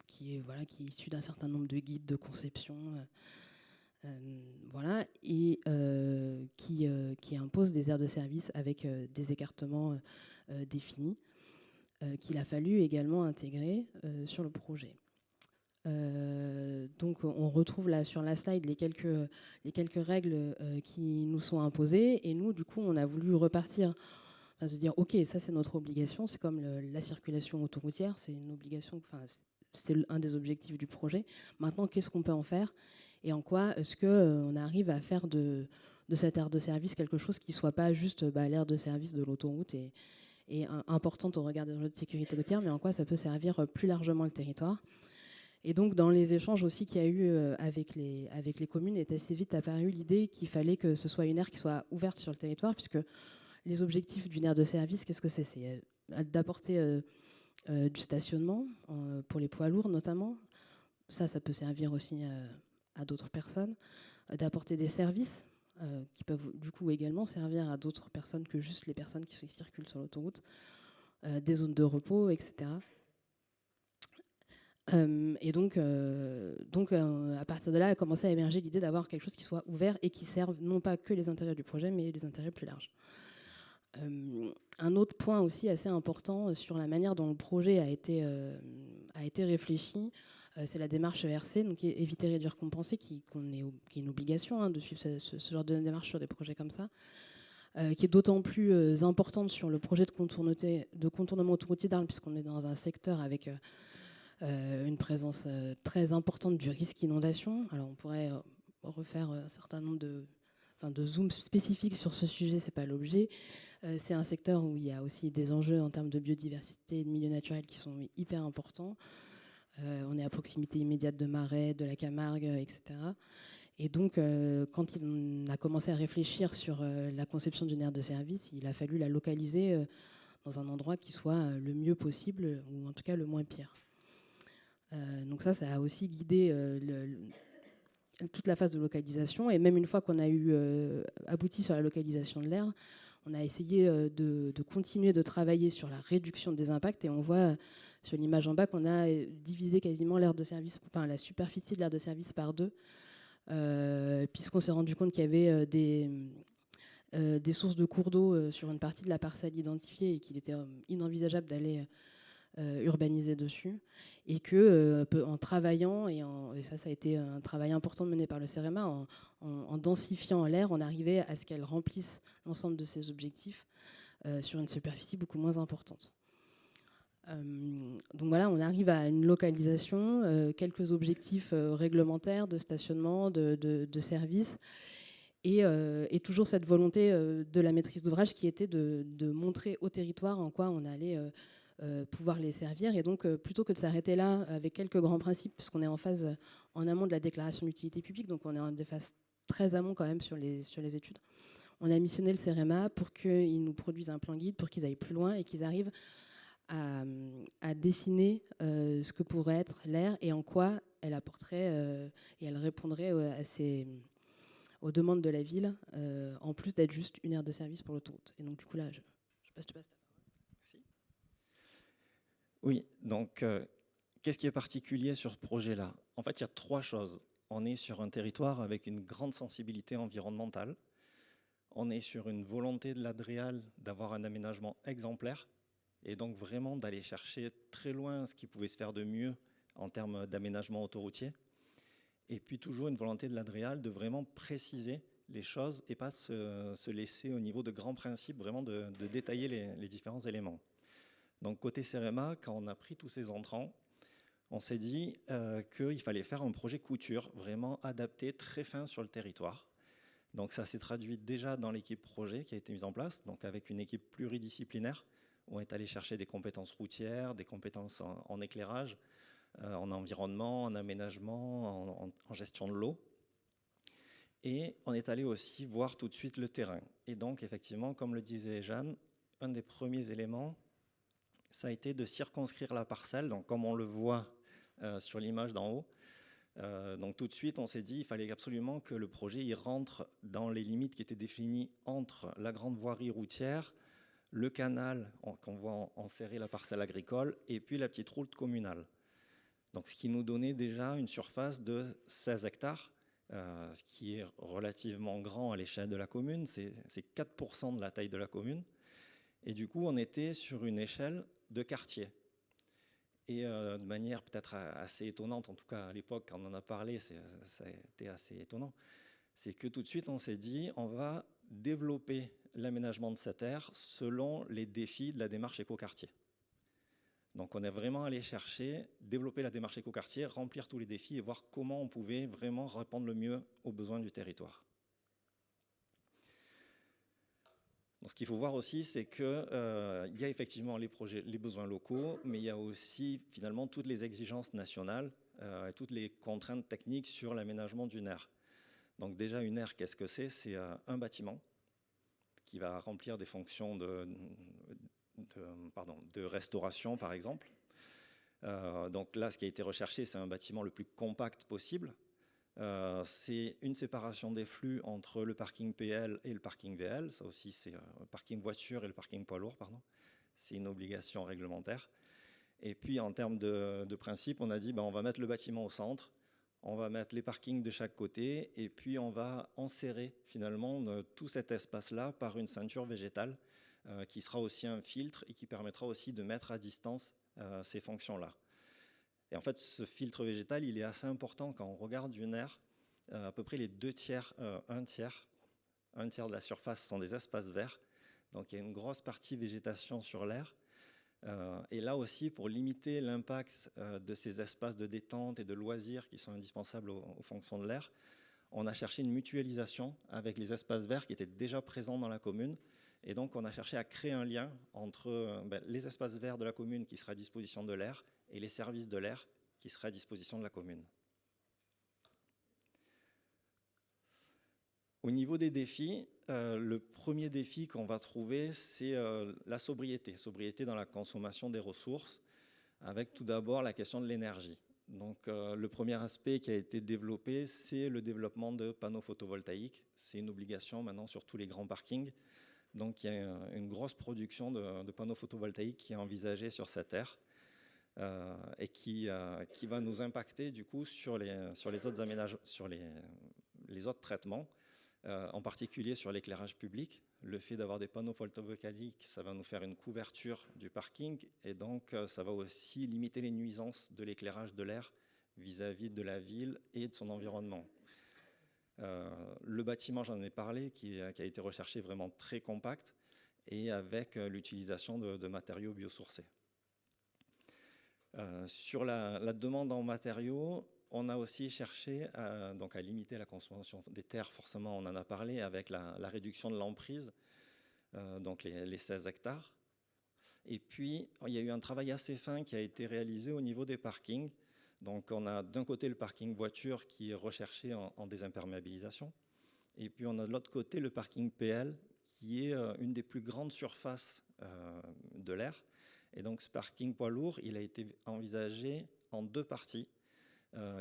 qui est issue d'un certain nombre de guides de conception, et qui impose des aires de service avec des écartements définis, qu'il a fallu également intégrer sur le projet. Donc on retrouve là sur la slide les quelques règles qui nous sont imposées, et nous du coup on a voulu repartir, se dire ok, ça c'est notre obligation, c'est comme la circulation autoroutière, c'est une obligation, c'est un des objectifs du projet. Maintenant, qu'est-ce qu'on peut en faire, et en quoi est-ce qu'on arrive à faire de cette aire de service quelque chose qui ne soit pas juste l'aire de service de l'autoroute et importante au regard des enjeux de sécurité routière, mais en quoi ça peut servir plus largement le territoire. Et donc, dans les échanges aussi qu'il y a eu avec les communes, est assez vite apparue l'idée qu'il fallait que ce soit une aire qui soit ouverte sur le territoire, puisque les objectifs d'une aire de service, qu'est-ce que c'est ? C'est d'apporter du stationnement pour les poids lourds notamment. Ça peut servir aussi à d'autres personnes. D'apporter des services qui peuvent du coup également servir à d'autres personnes que juste les personnes qui circulent sur l'autoroute, des zones de repos, etc. Et donc à partir de là, a commencé à émerger l'idée d'avoir quelque chose qui soit ouvert et qui serve non pas que les intérêts du projet, mais les intérêts plus larges. Un autre point aussi assez important sur la manière dont le projet a été réfléchi, c'est la démarche ERC, donc éviter, réduire, compenser, qui est une obligation de suivre ce genre de démarche sur des projets comme ça, qui est d'autant plus importante sur le projet de contournement autoroutier d'Arles, puisqu'on est dans un secteur avec une présence très importante du risque inondation. Alors on pourrait refaire un certain nombre de zooms spécifiques sur ce sujet, c'est pas l'objet. C'est un secteur où il y a aussi des enjeux en termes de biodiversité et de milieu naturel qui sont hyper importants. On est à proximité immédiate de marais, de la Camargue, etc. Et donc, quand on a commencé à réfléchir sur la conception d'une aire de service, il a fallu la localiser dans un endroit qui soit le mieux possible, ou en tout cas le moins pire. Donc ça a aussi guidé toute la phase de localisation. Et même une fois qu'on a abouti sur la localisation de l'aire, on a essayé de continuer de travailler sur la réduction des impacts. Et on voit sur l'image en bas qu'on a divisé quasiment l'aire de service, la superficie de l'aire de service par 2, puisqu'on s'est rendu compte qu'il y avait des sources de cours d'eau sur une partie de la parcelle identifiée et qu'il était inenvisageable d'aller urbaniser dessus, et que en travaillant, et ça a été un travail important mené par le CEREMA, en densifiant l'aire, on arrivait à ce qu'elle remplisse l'ensemble de ses objectifs sur une superficie beaucoup moins importante. Donc voilà, on arrive à une localisation, quelques objectifs réglementaires de stationnement, de services, et toujours cette volonté de la maîtrise d'ouvrage qui était de montrer au territoire en quoi on allait pouvoir les servir. Et donc, plutôt que de s'arrêter là avec quelques grands principes, puisqu'on est en phase en amont de la déclaration d'utilité publique, donc on est en des phases très amont quand même sur les études, on a missionné le CEREMA pour qu'ils nous produisent un plan guide, pour qu'ils aillent plus loin et qu'ils arrivent à dessiner ce que pourrait être l'aire et en quoi elle apporterait et elle répondrait aux demandes de la ville, en plus d'être juste une aire de service pour l'autoroute. Et donc du coup là, je passe. Oui, donc qu'est-ce qui est particulier sur ce projet-là? En fait, il y a 3 choses. On est sur un territoire avec une grande sensibilité environnementale. On est sur une volonté de l'Adréal d'avoir un aménagement exemplaire et donc vraiment d'aller chercher très loin ce qui pouvait se faire de mieux en termes d'aménagement autoroutier. Et puis toujours une volonté de l'Adréal de vraiment préciser les choses et pas se laisser au niveau de grands principes, vraiment de détailler les différents éléments. Donc côté CEREMA, quand on a pris tous ces entrants, on s'est dit qu'il fallait faire un projet couture vraiment adapté, très fin sur le territoire. Donc ça s'est traduit déjà dans l'équipe projet qui a été mise en place, donc avec une équipe pluridisciplinaire où on est allé chercher des compétences routières, des compétences en éclairage, en environnement, en aménagement, en gestion de l'eau. Et on est allé aussi voir tout de suite le terrain. Et donc effectivement, comme le disait Jeanne, un des premiers éléments, ça a été de circonscrire la parcelle, donc comme on le voit sur l'image d'en haut. Donc tout de suite, on s'est dit qu'il fallait absolument que le projet il rentre dans les limites qui étaient définies entre la grande voirie routière, le canal qu'on voit enserrer la parcelle agricole et puis la petite route communale. Donc ce qui nous donnait déjà une surface de 16 hectares, ce qui est relativement grand à l'échelle de la commune, c'est 4% de la taille de la commune. Et du coup, on était sur une échelle de quartier. Et de manière peut-être assez étonnante, en tout cas à l'époque, quand on en a parlé, ça a été assez étonnant, c'est que tout de suite, on s'est dit, on va développer l'aménagement de cette aire selon les défis de la démarche écoquartier. Donc on est vraiment allé chercher, développer la démarche écoquartier, remplir tous les défis et voir comment on pouvait vraiment répondre le mieux aux besoins du territoire. Donc, ce qu'il faut voir aussi, c'est qu'il y a effectivement les projets, les besoins locaux, mais il y a aussi finalement toutes les exigences nationales et toutes les contraintes techniques sur l'aménagement d'une aire. Donc déjà, une aire, qu'est-ce que c'est? C'est un bâtiment qui va remplir des fonctions de restauration, par exemple. Donc là, ce qui a été recherché, c'est un bâtiment le plus compact possible. C'est une séparation des flux entre le parking PL et le parking VL. Ça aussi, c'est le parking voiture et le parking poids lourd, pardon. C'est une obligation réglementaire. Et puis, en termes de principe, on a dit on va mettre le bâtiment au centre, on va mettre les parkings de chaque côté, et puis on va enserrer finalement tout cet espace-là par une ceinture végétale qui sera aussi un filtre et qui permettra aussi de mettre à distance ces fonctions-là. Et en fait, ce filtre végétal, il est assez important quand on regarde une aire. À peu près les 2 tiers, un tiers de la surface sont des espaces verts. Donc il y a une grosse partie végétation sur l'aire. Et là aussi, pour limiter l'impact de ces espaces de détente et de loisirs qui sont indispensables aux fonctions de l'aire, on a cherché une mutualisation avec les espaces verts qui étaient déjà présents dans la commune. Et donc on a cherché à créer un lien entre les espaces verts de la commune qui seraient à disposition de l'aire et les services de l'aire qui seraient à disposition de la commune. Au niveau des défis, le premier défi qu'on va trouver, c'est la sobriété. Sobriété dans la consommation des ressources, avec tout d'abord la question de l'énergie. Donc le premier aspect qui a été développé, c'est le développement de panneaux photovoltaïques. C'est une obligation maintenant sur tous les grands parkings. Donc il y a une grosse production de panneaux photovoltaïques qui est envisagée sur cette aire. Et qui va nous impacter du coup sur les autres aménagements, sur les autres traitements, en particulier sur l'éclairage public. Le fait d'avoir des panneaux photovoltaïques, ça va nous faire une couverture du parking et donc ça va aussi limiter les nuisances de l'éclairage de l'air vis-à-vis de la ville et de son environnement. Le bâtiment, j'en ai parlé, qui a été recherché vraiment très compact et avec l'utilisation de matériaux biosourcés. Sur la demande en matériaux, on a aussi cherché à limiter la consommation des terres, forcément on en a parlé, avec la réduction de l'emprise, donc les 16 hectares. Et puis il y a eu un travail assez fin qui a été réalisé au niveau des parkings. Donc on a d'un côté le parking voiture qui est recherché en désimperméabilisation, et puis on a de l'autre côté le parking PL qui est une des plus grandes surfaces de l'aire. Et donc ce parking poids lourd, il a été envisagé en 2 parties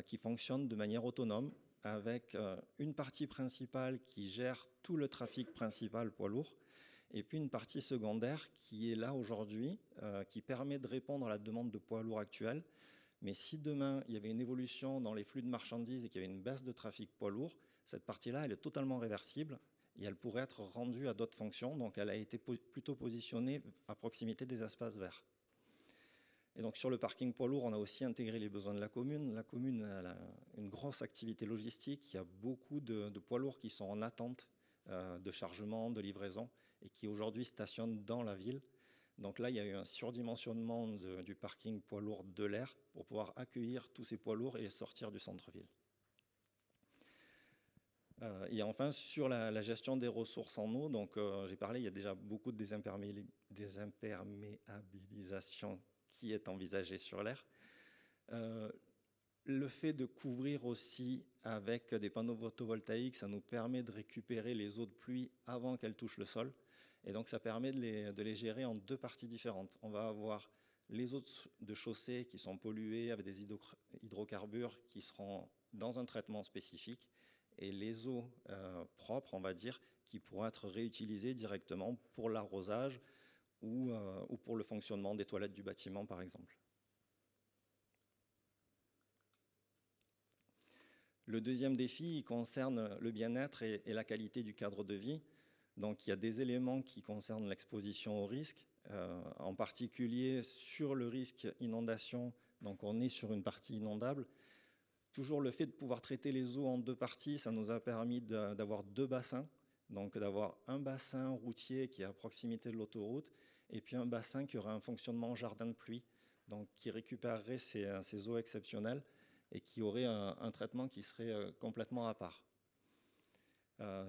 qui fonctionnent de manière autonome, avec une partie principale qui gère tout le trafic principal poids lourd et puis une partie secondaire qui est là aujourd'hui, qui permet de répondre à la demande de poids lourds actuelle. Mais si demain, il y avait une évolution dans les flux de marchandises et qu'il y avait une baisse de trafic poids lourds, cette partie-là, elle est totalement réversible et elle pourrait être rendue à d'autres fonctions. Donc, elle a été plutôt positionnée à proximité des espaces verts. Et donc, sur le parking poids lourd, on a aussi intégré les besoins de la commune. La commune a une grosse activité logistique. Il y a beaucoup de poids lourds qui sont en attente de chargement, de livraison, et qui aujourd'hui stationnent dans la ville. Donc là, il y a eu un surdimensionnement du parking poids lourd de l'air pour pouvoir accueillir tous ces poids lourds et les sortir du centre-ville. Et enfin, sur la gestion des ressources en eau, donc j'ai parlé, il y a déjà beaucoup de désimperméabilisation qui est envisagée sur l'air. Le fait de couvrir aussi avec des panneaux photovoltaïques, ça nous permet de récupérer les eaux de pluie avant qu'elles touchent le sol. Et donc, ça permet de les gérer en deux parties différentes. On va avoir les eaux de chaussée qui sont polluées avec des hydrocarbures qui seront dans un traitement spécifique, et les eaux propres, on va dire, qui pourront être réutilisées directement pour l'arrosage ou pour le fonctionnement des toilettes du bâtiment, par exemple. Le deuxième défi, il concerne le bien-être et la qualité du cadre de vie. Donc, il y a des éléments qui concernent l'exposition au risque, en particulier sur le risque inondation. Donc, on est sur une partie inondable. Toujours le fait de pouvoir traiter les eaux en deux parties, ça nous a permis d'avoir deux bassins. Donc, d'avoir un bassin routier qui est à proximité de l'autoroute et puis un bassin qui aura un fonctionnement jardin de pluie, donc qui récupérerait ces eaux exceptionnelles et qui aurait un traitement qui serait complètement à part.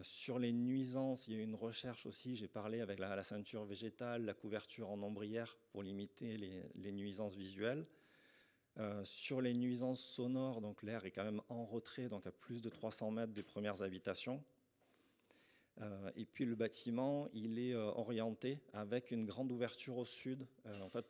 Sur les nuisances, il y a eu une recherche aussi, j'ai parlé avec la ceinture végétale, la couverture en ombrière pour limiter les nuisances visuelles. Sur les nuisances sonores, donc l'air est quand même en retrait, donc à plus de 300 mètres des premières habitations. Et puis le bâtiment, il est orienté avec une grande ouverture au sud. En fait,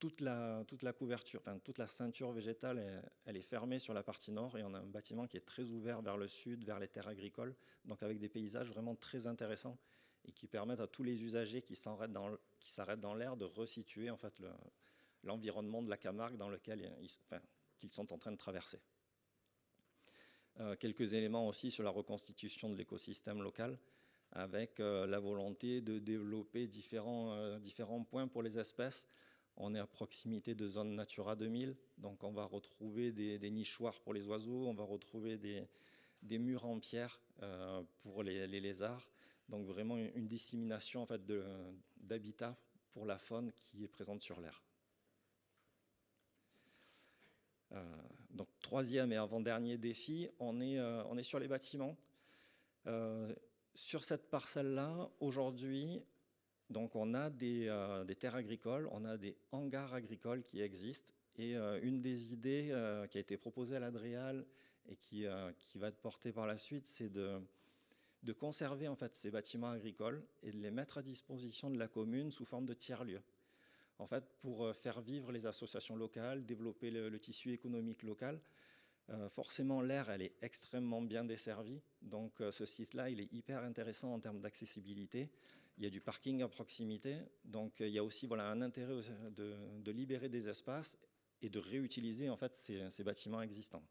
toute la couverture, enfin toute la ceinture végétale, elle est fermée sur la partie nord, et on a un bâtiment qui est très ouvert vers le sud, vers les terres agricoles, donc avec des paysages vraiment très intéressants et qui permettent à tous les usagers qui s'arrêtent dans l'air de resituer en fait l'environnement de la Camargue dans lequel qu'ils sont en train de traverser. Quelques éléments aussi sur la reconstitution de l'écosystème local, avec la volonté de développer différents points pour les espèces. On est à proximité de zones Natura 2000, donc on va retrouver des nichoirs pour les oiseaux, on va retrouver des murs en pierre pour les lézards. Donc vraiment une dissémination en fait, d'habitat pour la faune qui est présente sur l'air. Donc troisième et avant-dernier défi, on est sur les bâtiments. Sur cette parcelle-là, aujourd'hui, donc on a des terres agricoles, on a des hangars agricoles qui existent, et une des idées qui a été proposée à l'Adréal et qui va être portée par la suite, c'est de conserver en fait ces bâtiments agricoles et de les mettre à disposition de la commune sous forme de tiers-lieux. En fait, pour faire vivre les associations locales, développer le tissu économique local. Forcément, l'aire, elle est extrêmement bien desservie. Donc, ce site-là, il est hyper intéressant en termes d'accessibilité. Il y a du parking à proximité. Donc, il y a aussi un intérêt de libérer des espaces et de réutiliser en fait, ces bâtiments existants.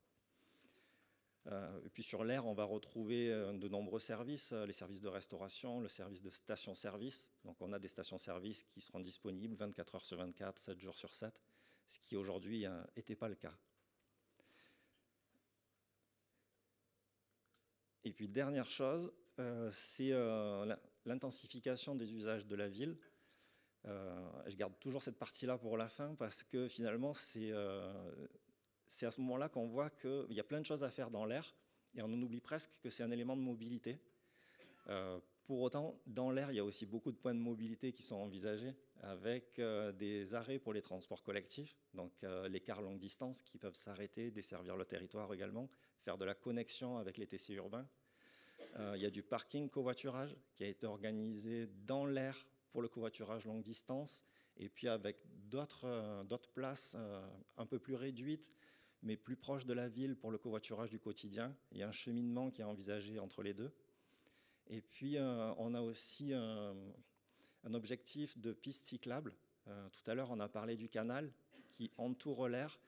Et puis sur l'aire, on va retrouver de nombreux services, les services de restauration, le service de station-service. Donc on a des stations-service qui seront disponibles 24 heures sur 24, 7 jours sur 7, ce qui aujourd'hui n'était pas le cas. Et puis dernière chose, c'est l'intensification des usages de la ville. Je garde toujours cette partie-là pour la fin parce que finalement, c'est à ce moment-là qu'on voit qu'il y a plein de choses à faire dans l'air et on en oublie presque que c'est un élément de mobilité. Pour autant, dans l'air, il y a aussi beaucoup de points de mobilité qui sont envisagés avec des arrêts pour les transports collectifs, donc les cars longue distance qui peuvent s'arrêter, desservir le territoire également, faire de la connexion avec les TC urbains. Il y a du parking covoiturage qui a été organisé dans l'air pour le covoiturage longue distance et puis avec d'autres places un peu plus réduites mais plus proches de la ville pour le covoiturage du quotidien. Il y a un cheminement qui est envisagé entre les deux. Et puis, on a aussi un objectif de piste cyclable. Tout à l'heure, on a parlé du canal qui entoure l'aire.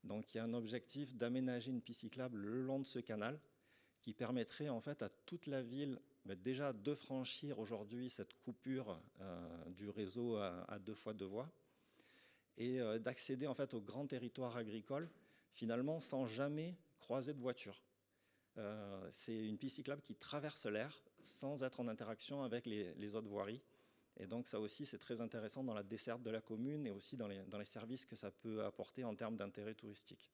Donc, il y a un objectif d'aménager une piste cyclable le long de ce canal qui permettrait en fait à toute la ville déjà de franchir aujourd'hui cette coupure du réseau à 2 fois 2 voies et d'accéder en fait au grand territoire agricole finalement sans jamais croiser de voiture. C'est une piste cyclable qui traverse l'aire sans être en interaction avec les autres voiries. Et donc ça aussi, c'est très intéressant dans la desserte de la commune et aussi dans les services que ça peut apporter en termes d'intérêt touristique.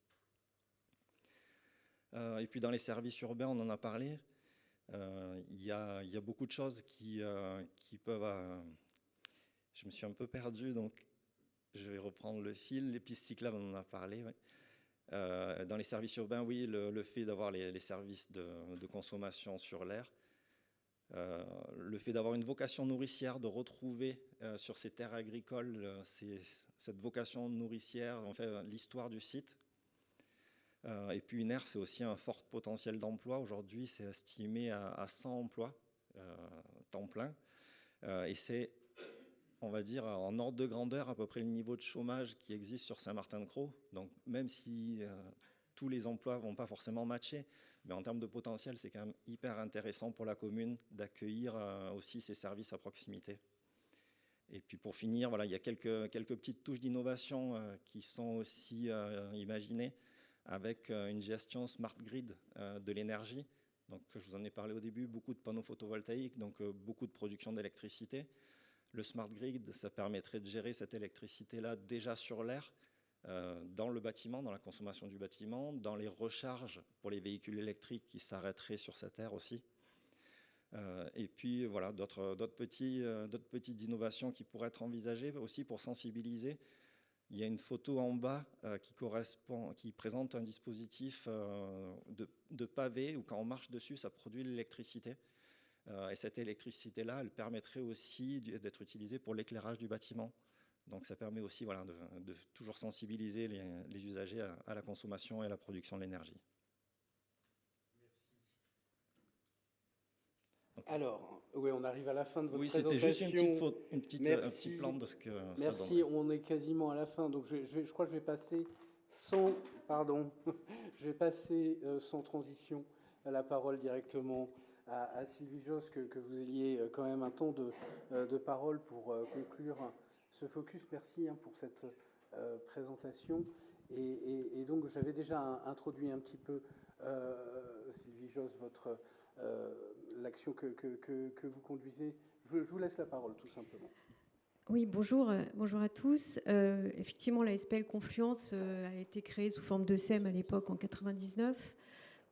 Et puis dans les services urbains, on en a parlé. Il y a beaucoup de choses qui peuvent... je me suis un peu perdu, donc je vais reprendre le fil. Les pistes cyclables, on en a parlé. Ouais. Dans les services urbains, oui, le fait d'avoir les services de consommation sur l'aire. Le fait d'avoir une vocation nourricière, de retrouver sur ces terres agricoles cette vocation nourricière, en fait, l'histoire du site. Et puis une aire, c'est aussi un fort potentiel d'emploi. Aujourd'hui, c'est estimé à 100 emplois temps plein. Et c'est, on va dire, en ordre de grandeur, à peu près le niveau de chômage qui existe sur Saint-Martin-de-Crau. Donc même si tous les emplois ne vont pas forcément matcher, mais en termes de potentiel, c'est quand même hyper intéressant pour la commune d'accueillir aussi ces services à proximité. Et puis pour finir, voilà, il y a quelques petites touches d'innovation qui sont aussi imaginées avec une gestion smart grid de l'énergie. Donc je vous en ai parlé au début, beaucoup de panneaux photovoltaïques, donc beaucoup de production d'électricité. Le smart grid, ça permettrait de gérer cette électricité-là déjà sur l'aire, dans le bâtiment, dans la consommation du bâtiment, dans les recharges pour les véhicules électriques qui s'arrêteraient sur cette aire aussi. Et puis voilà, d'autres petites innovations qui pourraient être envisagées aussi pour sensibiliser. Il y a une photo en bas qui présente un dispositif de pavé où quand on marche dessus, ça produit l'électricité. Et cette électricité-là, elle permettrait aussi d'être utilisée pour l'éclairage du bâtiment. Donc ça permet aussi voilà, de toujours sensibiliser les usagers à la consommation et à la production de l'énergie. Alors, oui, on arrive à la fin de votre présentation. Oui, c'était juste un petit plan de ce que ça donne. Merci, on est quasiment à la fin. Donc je crois que je vais passer sans transition la parole directement à Sylvie Josse, que vous ayez quand même un temps de parole pour conclure ce focus. Merci pour cette présentation. Et donc, j'avais déjà introduit un petit peu, Sylvie Josse, l'action que vous conduisez. Je vous laisse la parole, tout simplement. Oui, bonjour à tous. Effectivement, la SPL Confluence a été créée sous forme de SEM à l'époque, en 1999,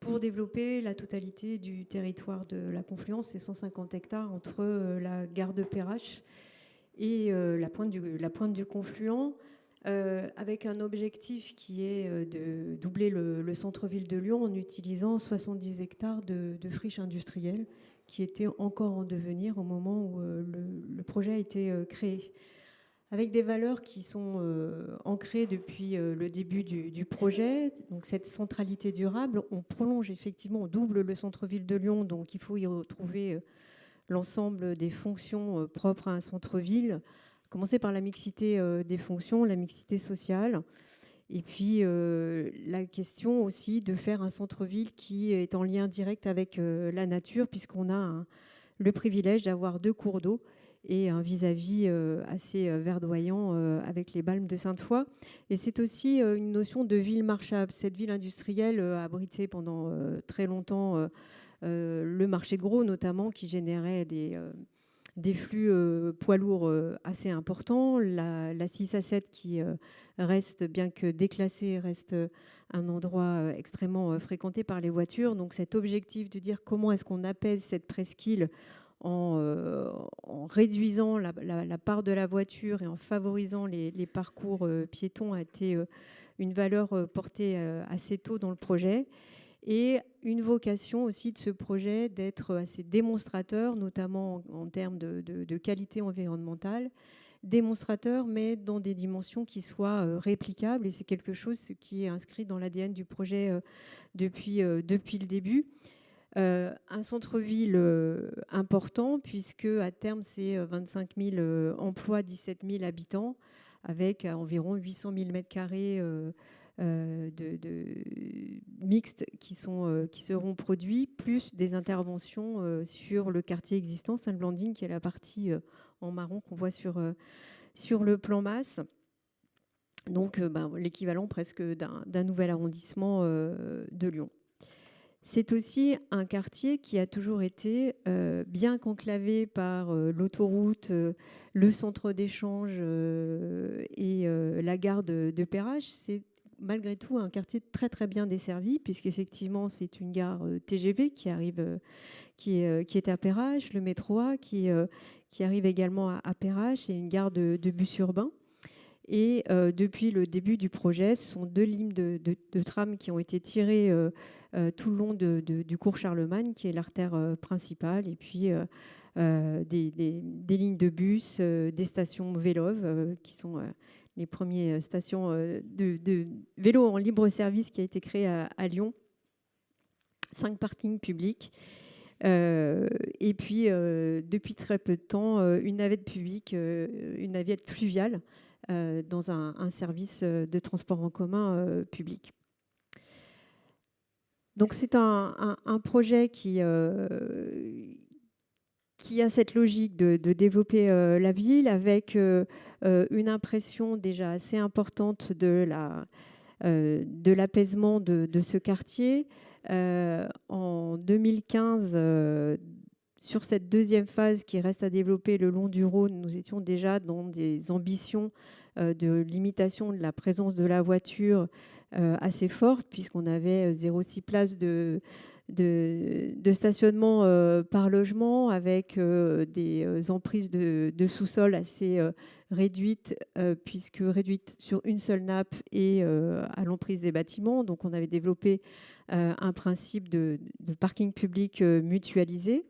pour développer la totalité du territoire de la Confluence, c'est 150 hectares entre la gare de Perrache et la pointe du Confluent, avec un objectif qui est de doubler le centre-ville de Lyon en utilisant 70 hectares de friches industrielles qui étaient encore en devenir au moment où le projet a été créé. Avec des valeurs qui sont ancrées depuis le début du projet. Donc cette centralité durable, on prolonge effectivement, on double le centre-ville de Lyon, donc il faut y retrouver l'ensemble des fonctions propres à un centre-ville, commencer par la mixité des fonctions, la mixité sociale, et puis la question aussi de faire un centre-ville qui est en lien direct avec la nature, puisqu'on a le privilège d'avoir 2 cours d'eau et un vis-à-vis assez verdoyant avec les Balmes de Sainte-Foy. Et c'est aussi une notion de ville marchable. Cette ville industrielle a abrité pendant très longtemps le marché gros, notamment, qui générait des flux poids lourds assez importants. La 6 à 7 qui reste, bien que déclassée, reste un endroit extrêmement fréquenté par les voitures. Donc cet objectif de dire comment est-ce qu'on apaise cette presqu'île en réduisant la part de la voiture et en favorisant les parcours piétons a été une valeur portée assez tôt dans le projet. Et une vocation aussi de ce projet d'être assez démonstrateur, notamment en termes de qualité environnementale, démonstrateur, mais dans des dimensions qui soient réplicables. Et c'est quelque chose qui est inscrit dans l'ADN du projet depuis le début. Un centre-ville important, puisque à terme, c'est 25 000 emplois, 17 000 habitants, avec environ 800 000 mètres carrés de mixtes qui seront produits, plus des interventions sur le quartier existant, Saint-Blandine, qui est la partie en marron qu'on voit sur le plan masse. Donc l'équivalent presque d'un nouvel arrondissement de Lyon. C'est aussi un quartier qui a toujours été bien conclavé par l'autoroute, le centre d'échange et la gare de Perrache. C'est malgré tout un quartier très très bien desservi, puisqu'effectivement c'est une gare TGV qui arrive, qui est à Perrache, le métro A qui arrive également à Perrache, et une gare de bus urbains. Et depuis le début du projet, ce sont 2 lignes de tram qui ont été tirées tout le long du cours Charlemagne, qui est l'artère principale, et puis des lignes de bus, des stations Vélove, qui sont les premières stations de vélo en libre service qui a été créée à Lyon. 5 parkings publics. Et puis, depuis très peu de temps, une navette publique, une navette fluviale, dans un service de transport en commun public. Donc c'est un projet qui a cette logique de développer la ville, avec une impression déjà assez importante de l'apaisement de ce quartier. En 2015, sur cette deuxième phase qui reste à développer le long du Rhône, nous étions déjà dans des ambitions de limitation de la présence de la voiture assez forte, puisqu'on avait 0,6 places de stationnement par logement, avec des emprises de sous-sol assez réduites, puisque réduites sur une seule nappe et à l'emprise des bâtiments. Donc on avait développé un principe de parking public mutualisé.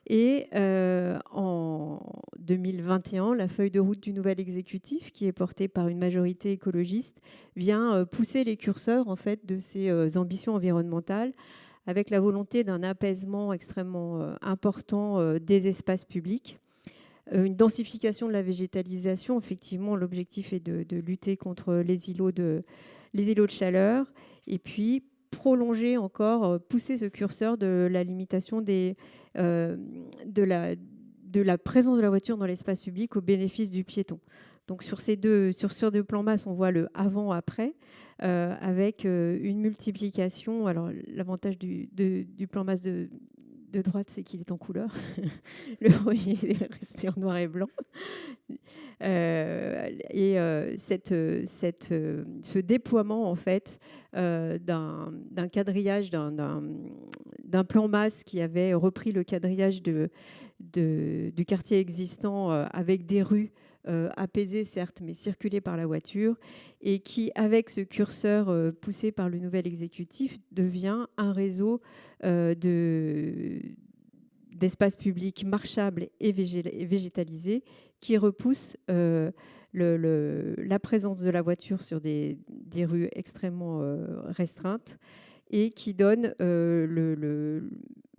Et en 2021, la feuille de route du nouvel exécutif, qui est portée par une majorité écologiste, vient pousser les curseurs en fait, de ces ambitions environnementales, avec la volonté d'un apaisement extrêmement important des espaces publics. Une densification de la végétalisation, effectivement, l'objectif est de lutter contre les îlots de chaleur, et puis prolonger encore, pousser ce curseur de la limitation de la présence de la voiture dans l'espace public au bénéfice du piéton. Donc sur ces deux plans masse, on voit le avant-après, avec une multiplication. Alors l'avantage du plan masse de droite, c'est qu'il est en couleur. Le premier est resté en noir et blanc. Et ce déploiement en fait d'un quadrillage, d'un plan masse qui avait repris le quadrillage du quartier existant, avec des rues apaisées certes, mais circulées par la voiture, et qui, avec ce curseur poussé par le nouvel exécutif, devient un réseau d'espaces publics marchables et végétalisés, qui repousse la présence de la voiture sur des rues extrêmement restreintes, et qui donne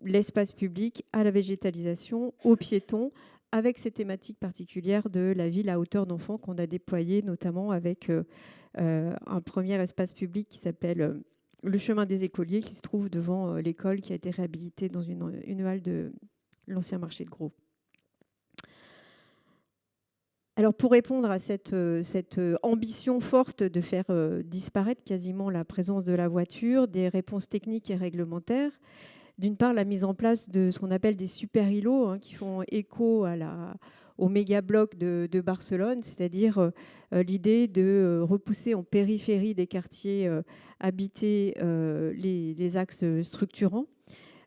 l'espace public à la végétalisation, aux piétons, avec ces thématiques particulières de la ville à hauteur d'enfant qu'on a déployé, notamment avec un premier espace public qui s'appelle le chemin des écoliers, qui se trouve devant l'école, qui a été réhabilitée dans une halle de l'ancien marché de Gros. Alors pour répondre à cette ambition forte de faire disparaître quasiment la présence de la voiture, des réponses techniques et réglementaires, d'une part la mise en place de ce qu'on appelle des super îlots, qui font écho au méga-bloc de Barcelone, c'est-à-dire l'idée de repousser en périphérie des quartiers habités les axes structurants,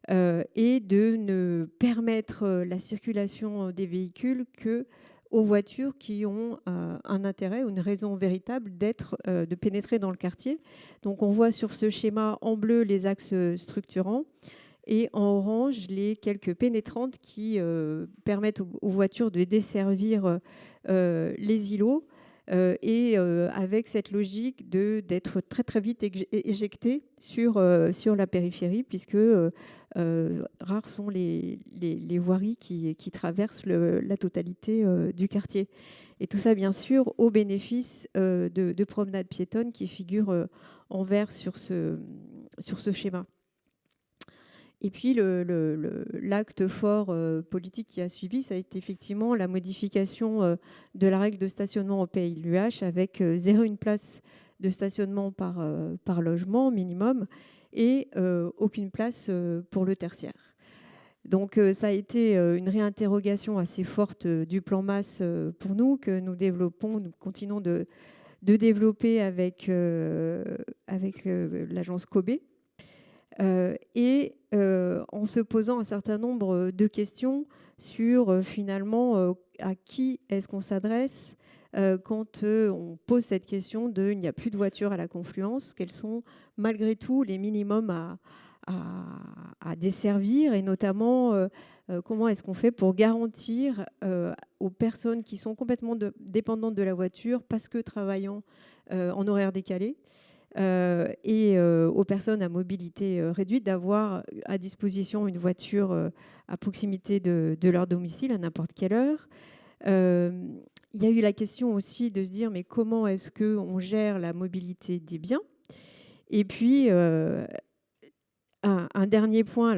et de ne permettre la circulation des véhicules que aux voitures qui ont un intérêt ou une raison véritable de pénétrer dans le quartier. Donc on voit sur ce schéma en bleu les axes structurants, et en orange les quelques pénétrantes qui permettent aux voitures de desservir les îlots, et avec cette logique d'être très très vite éjecté sur la périphérie, puisque rares sont les voiries qui traversent la totalité du quartier. Et tout ça, bien sûr, au bénéfice de promenades piétonnes qui figurent en vert sur ce schéma. Et puis, l'acte fort politique qui a suivi, ça a été effectivement la modification de la règle de stationnement au PLUH avec 0,1 place de stationnement par logement minimum et aucune place pour le tertiaire. Donc, ça a été une réinterrogation assez forte du plan masse pour nous, que nous continuons de développer avec l'agence Kobe. Et en se posant un certain nombre de questions sur finalement à qui est-ce qu'on s'adresse quand on pose cette question de il n'y a plus de voitures à la confluence, quels sont malgré tout les minimums à desservir, et notamment comment est-ce qu'on fait pour garantir aux personnes qui sont complètement dépendantes de la voiture parce que travaillant en horaire décalé, et aux personnes à mobilité réduite d'avoir à disposition une voiture à proximité de leur domicile à n'importe quelle heure. Il y a eu la question aussi de se dire mais comment est-ce qu'on gère la mobilité des biens ? Et puis un dernier point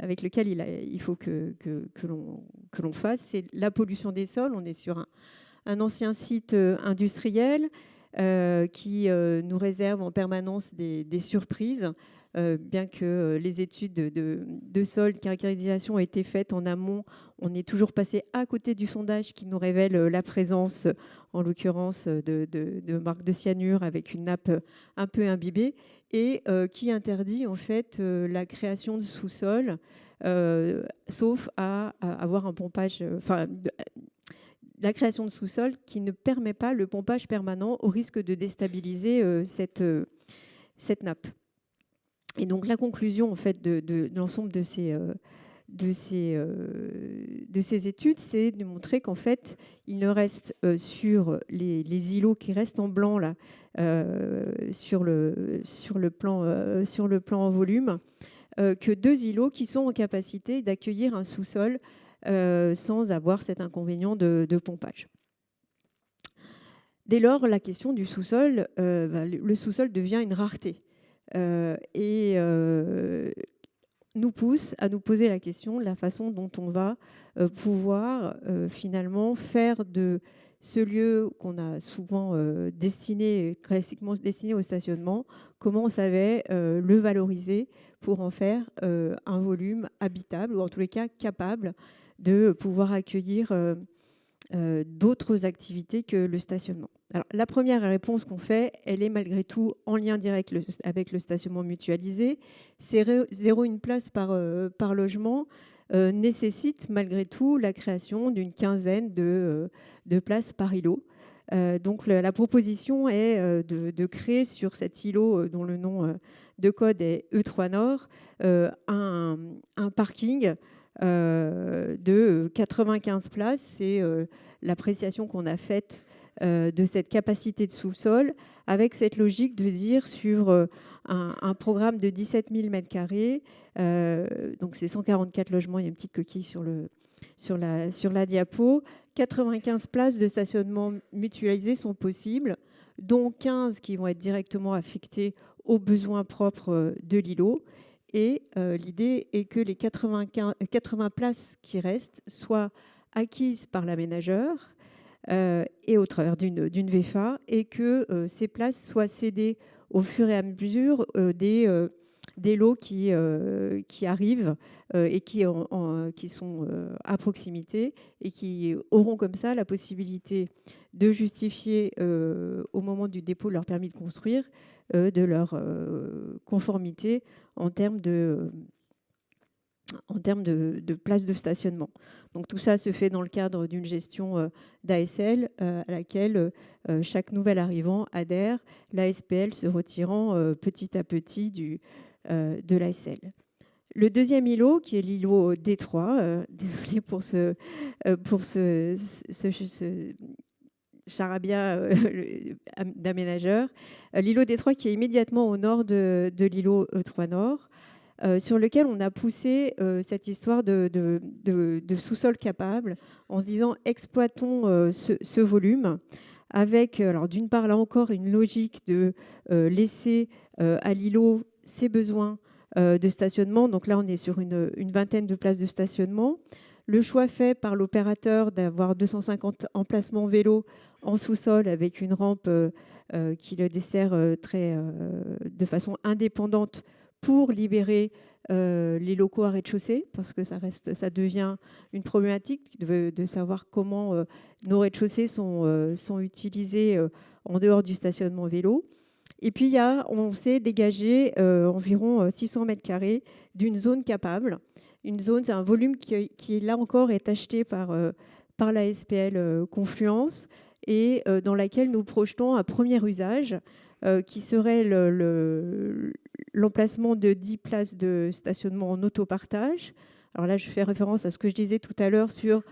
avec lequel il faut que l'on fasse, c'est la pollution des sols. On est sur un ancien site industriel qui nous réserve en permanence des surprises, bien que les études de sol, de caractérisation aient été faites en amont. On est toujours passé à côté du sondage qui nous révèle la présence, en l'occurrence, de marques de cyanure avec une nappe un peu imbibée, et qui interdit en fait la création de sous-sol, sauf à avoir un pompage... la création de sous-sol qui ne permet pas le pompage permanent au risque de déstabiliser cette nappe. Et donc la conclusion en fait de l'ensemble de ces études, c'est de montrer qu'en fait il ne reste sur les îlots qui restent en blanc là sur le plan en volume que 2 îlots qui sont en capacité d'accueillir un sous-sol sans avoir cet inconvénient de pompage. Dès lors, la question du sous-sol, le sous-sol devient une rareté et nous pousse à nous poser la question de la façon dont on va pouvoir finalement faire de ce lieu qu'on a souvent classiquement destiné au stationnement, comment on savait le valoriser pour en faire un volume habitable, ou en tous les cas capable de pouvoir accueillir d'autres activités que le stationnement. Alors, la première réponse qu'on fait, elle est malgré tout en lien direct avec le stationnement mutualisé. C'est 0,1 place par logement nécessite malgré tout la création d'une quinzaine de places par îlot. Donc la proposition est de créer sur cet îlot dont le nom de code est E3 Nord un parking de 95 places. C'est l'appréciation qu'on a faite de cette capacité de sous-sol, avec cette logique de dire sur un programme de 17 000 m², donc c'est 144 logements, il y a une petite coquille sur la diapo, 95 places de stationnement mutualisées sont possibles, dont 15 qui vont être directement affectées aux besoins propres de l'îlot. Et l'idée est que les 80 places qui restent soient acquises par l'aménageur et au travers d'une VFA, et que ces places soient cédées au fur et à mesure des lots qui arrivent et qui sont à proximité, et qui auront comme ça la possibilité de justifier au moment du dépôt de leur permis de construire de leur conformité en termes de places de stationnement. Donc tout ça se fait dans le cadre d'une gestion d'ASL à laquelle chaque nouvel arrivant adhère, la SPL se retirant petit à petit de l'ASL. Le deuxième îlot, qui est l'îlot Détroit, désolé pour charabia d'aménageurs. L'îlot Détroit qui est immédiatement au nord de l'îlot E3 Nord, sur lequel on a poussé cette histoire de sous-sol capable en se disant exploitons ce volume avec, alors d'une part là encore, une logique de laisser à l'îlot ses besoins de stationnement. Donc là, on est sur une vingtaine de places de stationnement. Le choix fait par l'opérateur d'avoir 250 emplacements vélo en sous-sol avec une rampe qui le dessert de façon indépendante pour libérer les locaux à rez-de-chaussée, parce que ça devient une problématique de savoir comment nos rez-de-chaussée sont utilisés en dehors du stationnement vélo. Et puis, on s'est dégagé environ 600 mètres carrés d'une zone capable. Une zone, c'est un volume qui là encore, est acheté par la SPL Confluence et dans laquelle nous projetons un premier usage qui serait l'emplacement de 10 places de stationnement en autopartage. Alors là, je fais référence à ce que je disais tout à l'heure sur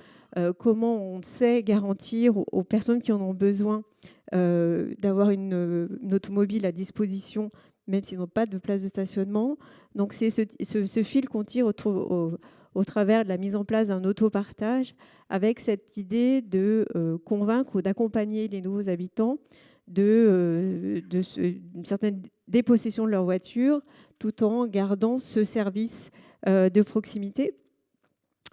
comment on sait garantir aux personnes qui en ont besoin d'avoir une automobile à disposition, même s'ils n'ont pas de place de stationnement. Donc c'est ce fil qu'on tire au travers de la mise en place d'un autopartage, avec cette idée de convaincre ou d'accompagner les nouveaux habitants d'une certaine dépossession de leur voiture, tout en gardant ce service de proximité.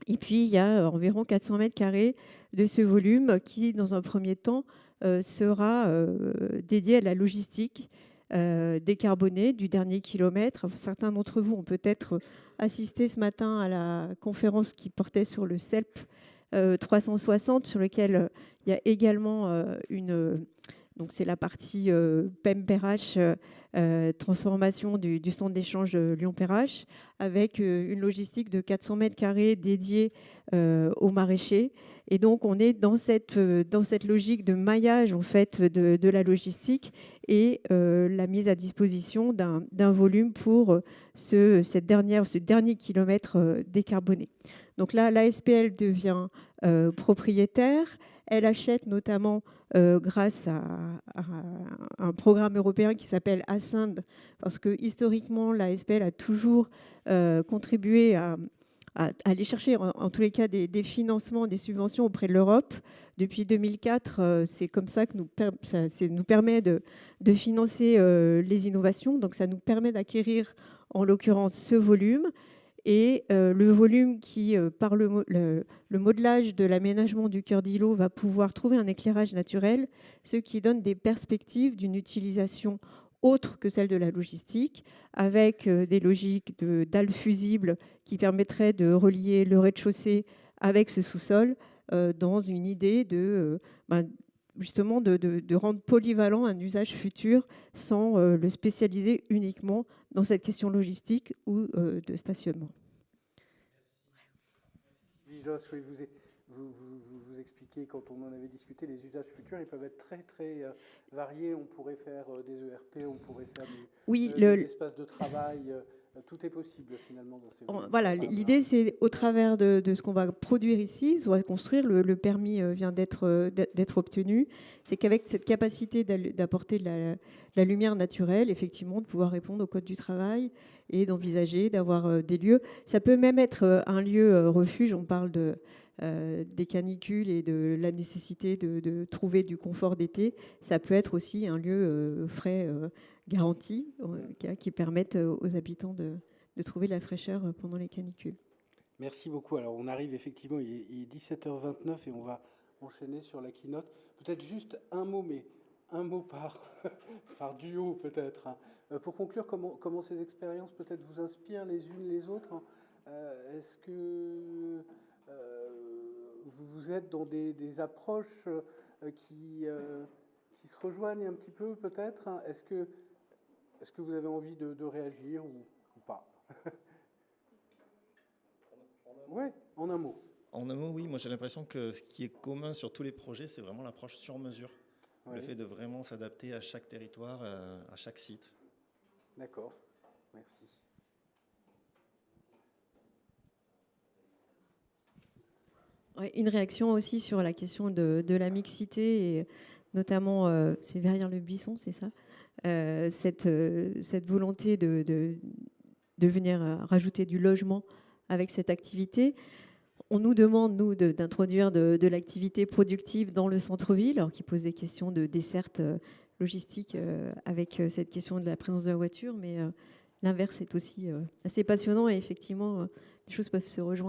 Et puis, il y a environ 400 mètres carrés de ce volume qui, dans un premier temps, sera dédié à la logistique décarbonée du dernier kilomètre. Certains d'entre vous ont peut-être assisté ce matin à la conférence qui portait sur le CELP 360, sur lequel il y a également donc c'est la partie PEM-PRH, transformation du centre d'échange Lyon-PRH, avec une logistique de 400 mètres carrés dédiée aux maraîchers. Et donc, on est dans cette logique de maillage en fait, de la logistique et la mise à disposition d'un volume pour ce dernier kilomètre décarboné. Donc là, la SPL devient propriétaire. Elle achète notamment grâce à un programme européen qui s'appelle ASCIND, parce que historiquement, la SPL a toujours contribué à aller chercher, en tous les cas, des financements, des subventions auprès de l'Europe. Depuis 2004, c'est comme ça que ça nous permet de financer les innovations. Donc, ça nous permet d'acquérir, en l'occurrence, ce volume. Et le volume qui, par le modelage de l'aménagement du cœur d'îlot, va pouvoir trouver un éclairage naturel, ce qui donne des perspectives d'une utilisation autre que celle de la logistique, avec des logiques de dalles fusibles qui permettraient de relier le rez-de-chaussée avec ce sous-sol, dans une idée justement de rendre polyvalent un usage futur sans le spécialiser uniquement dans cette question logistique ou de stationnement. Oui, Joss, oui, vous expliquez, quand on en avait discuté, les usages futurs, ils peuvent être très, très variés. On pourrait faire des ERP, on pourrait faire des espaces de travail. Tout est possible, finalement, dans ces Voilà, l'idée, c'est, au travers de ce qu'on va produire ici, on va construire, le permis vient d'être obtenu, c'est qu'avec cette capacité d'apporter de la lumière naturelle, effectivement, de pouvoir répondre au code du travail et d'envisager d'avoir des lieux. Ça peut même être un lieu refuge. On parle des canicules et de la nécessité de trouver du confort d'été. Ça peut être aussi un lieu frais garanti qui permettent aux habitants de trouver de la fraîcheur pendant les canicules. Merci beaucoup. Alors, on arrive effectivement, il est 17h29 et on va enchaîner sur la keynote. Peut-être juste un mot, mais un mot par duo peut-être. Pour conclure, comment ces expériences peut-être vous inspirent les unes les autres. Est-ce que vous êtes dans des approches qui se rejoignent un petit peu peut-être? Est-ce que vous avez envie de réagir ou pas? Oui, en un mot. En un mot, oui. Moi, j'ai l'impression que ce qui est commun sur tous les projets, c'est vraiment l'approche sur mesure. Oui. Le fait de vraiment s'adapter à chaque territoire, à chaque site. D'accord. Merci. Une réaction aussi sur la question de la mixité et notamment, c'est Verrières-le-Buisson, c'est ça, cette volonté de venir rajouter du logement avec cette activité. On nous demande, nous, d'introduire de l'activité productive dans le centre-ville, alors qui pose des questions de desserte logistique avec cette question de la présence de la voiture, mais l'inverse est aussi assez passionnant et effectivement, les choses peuvent se rejoindre.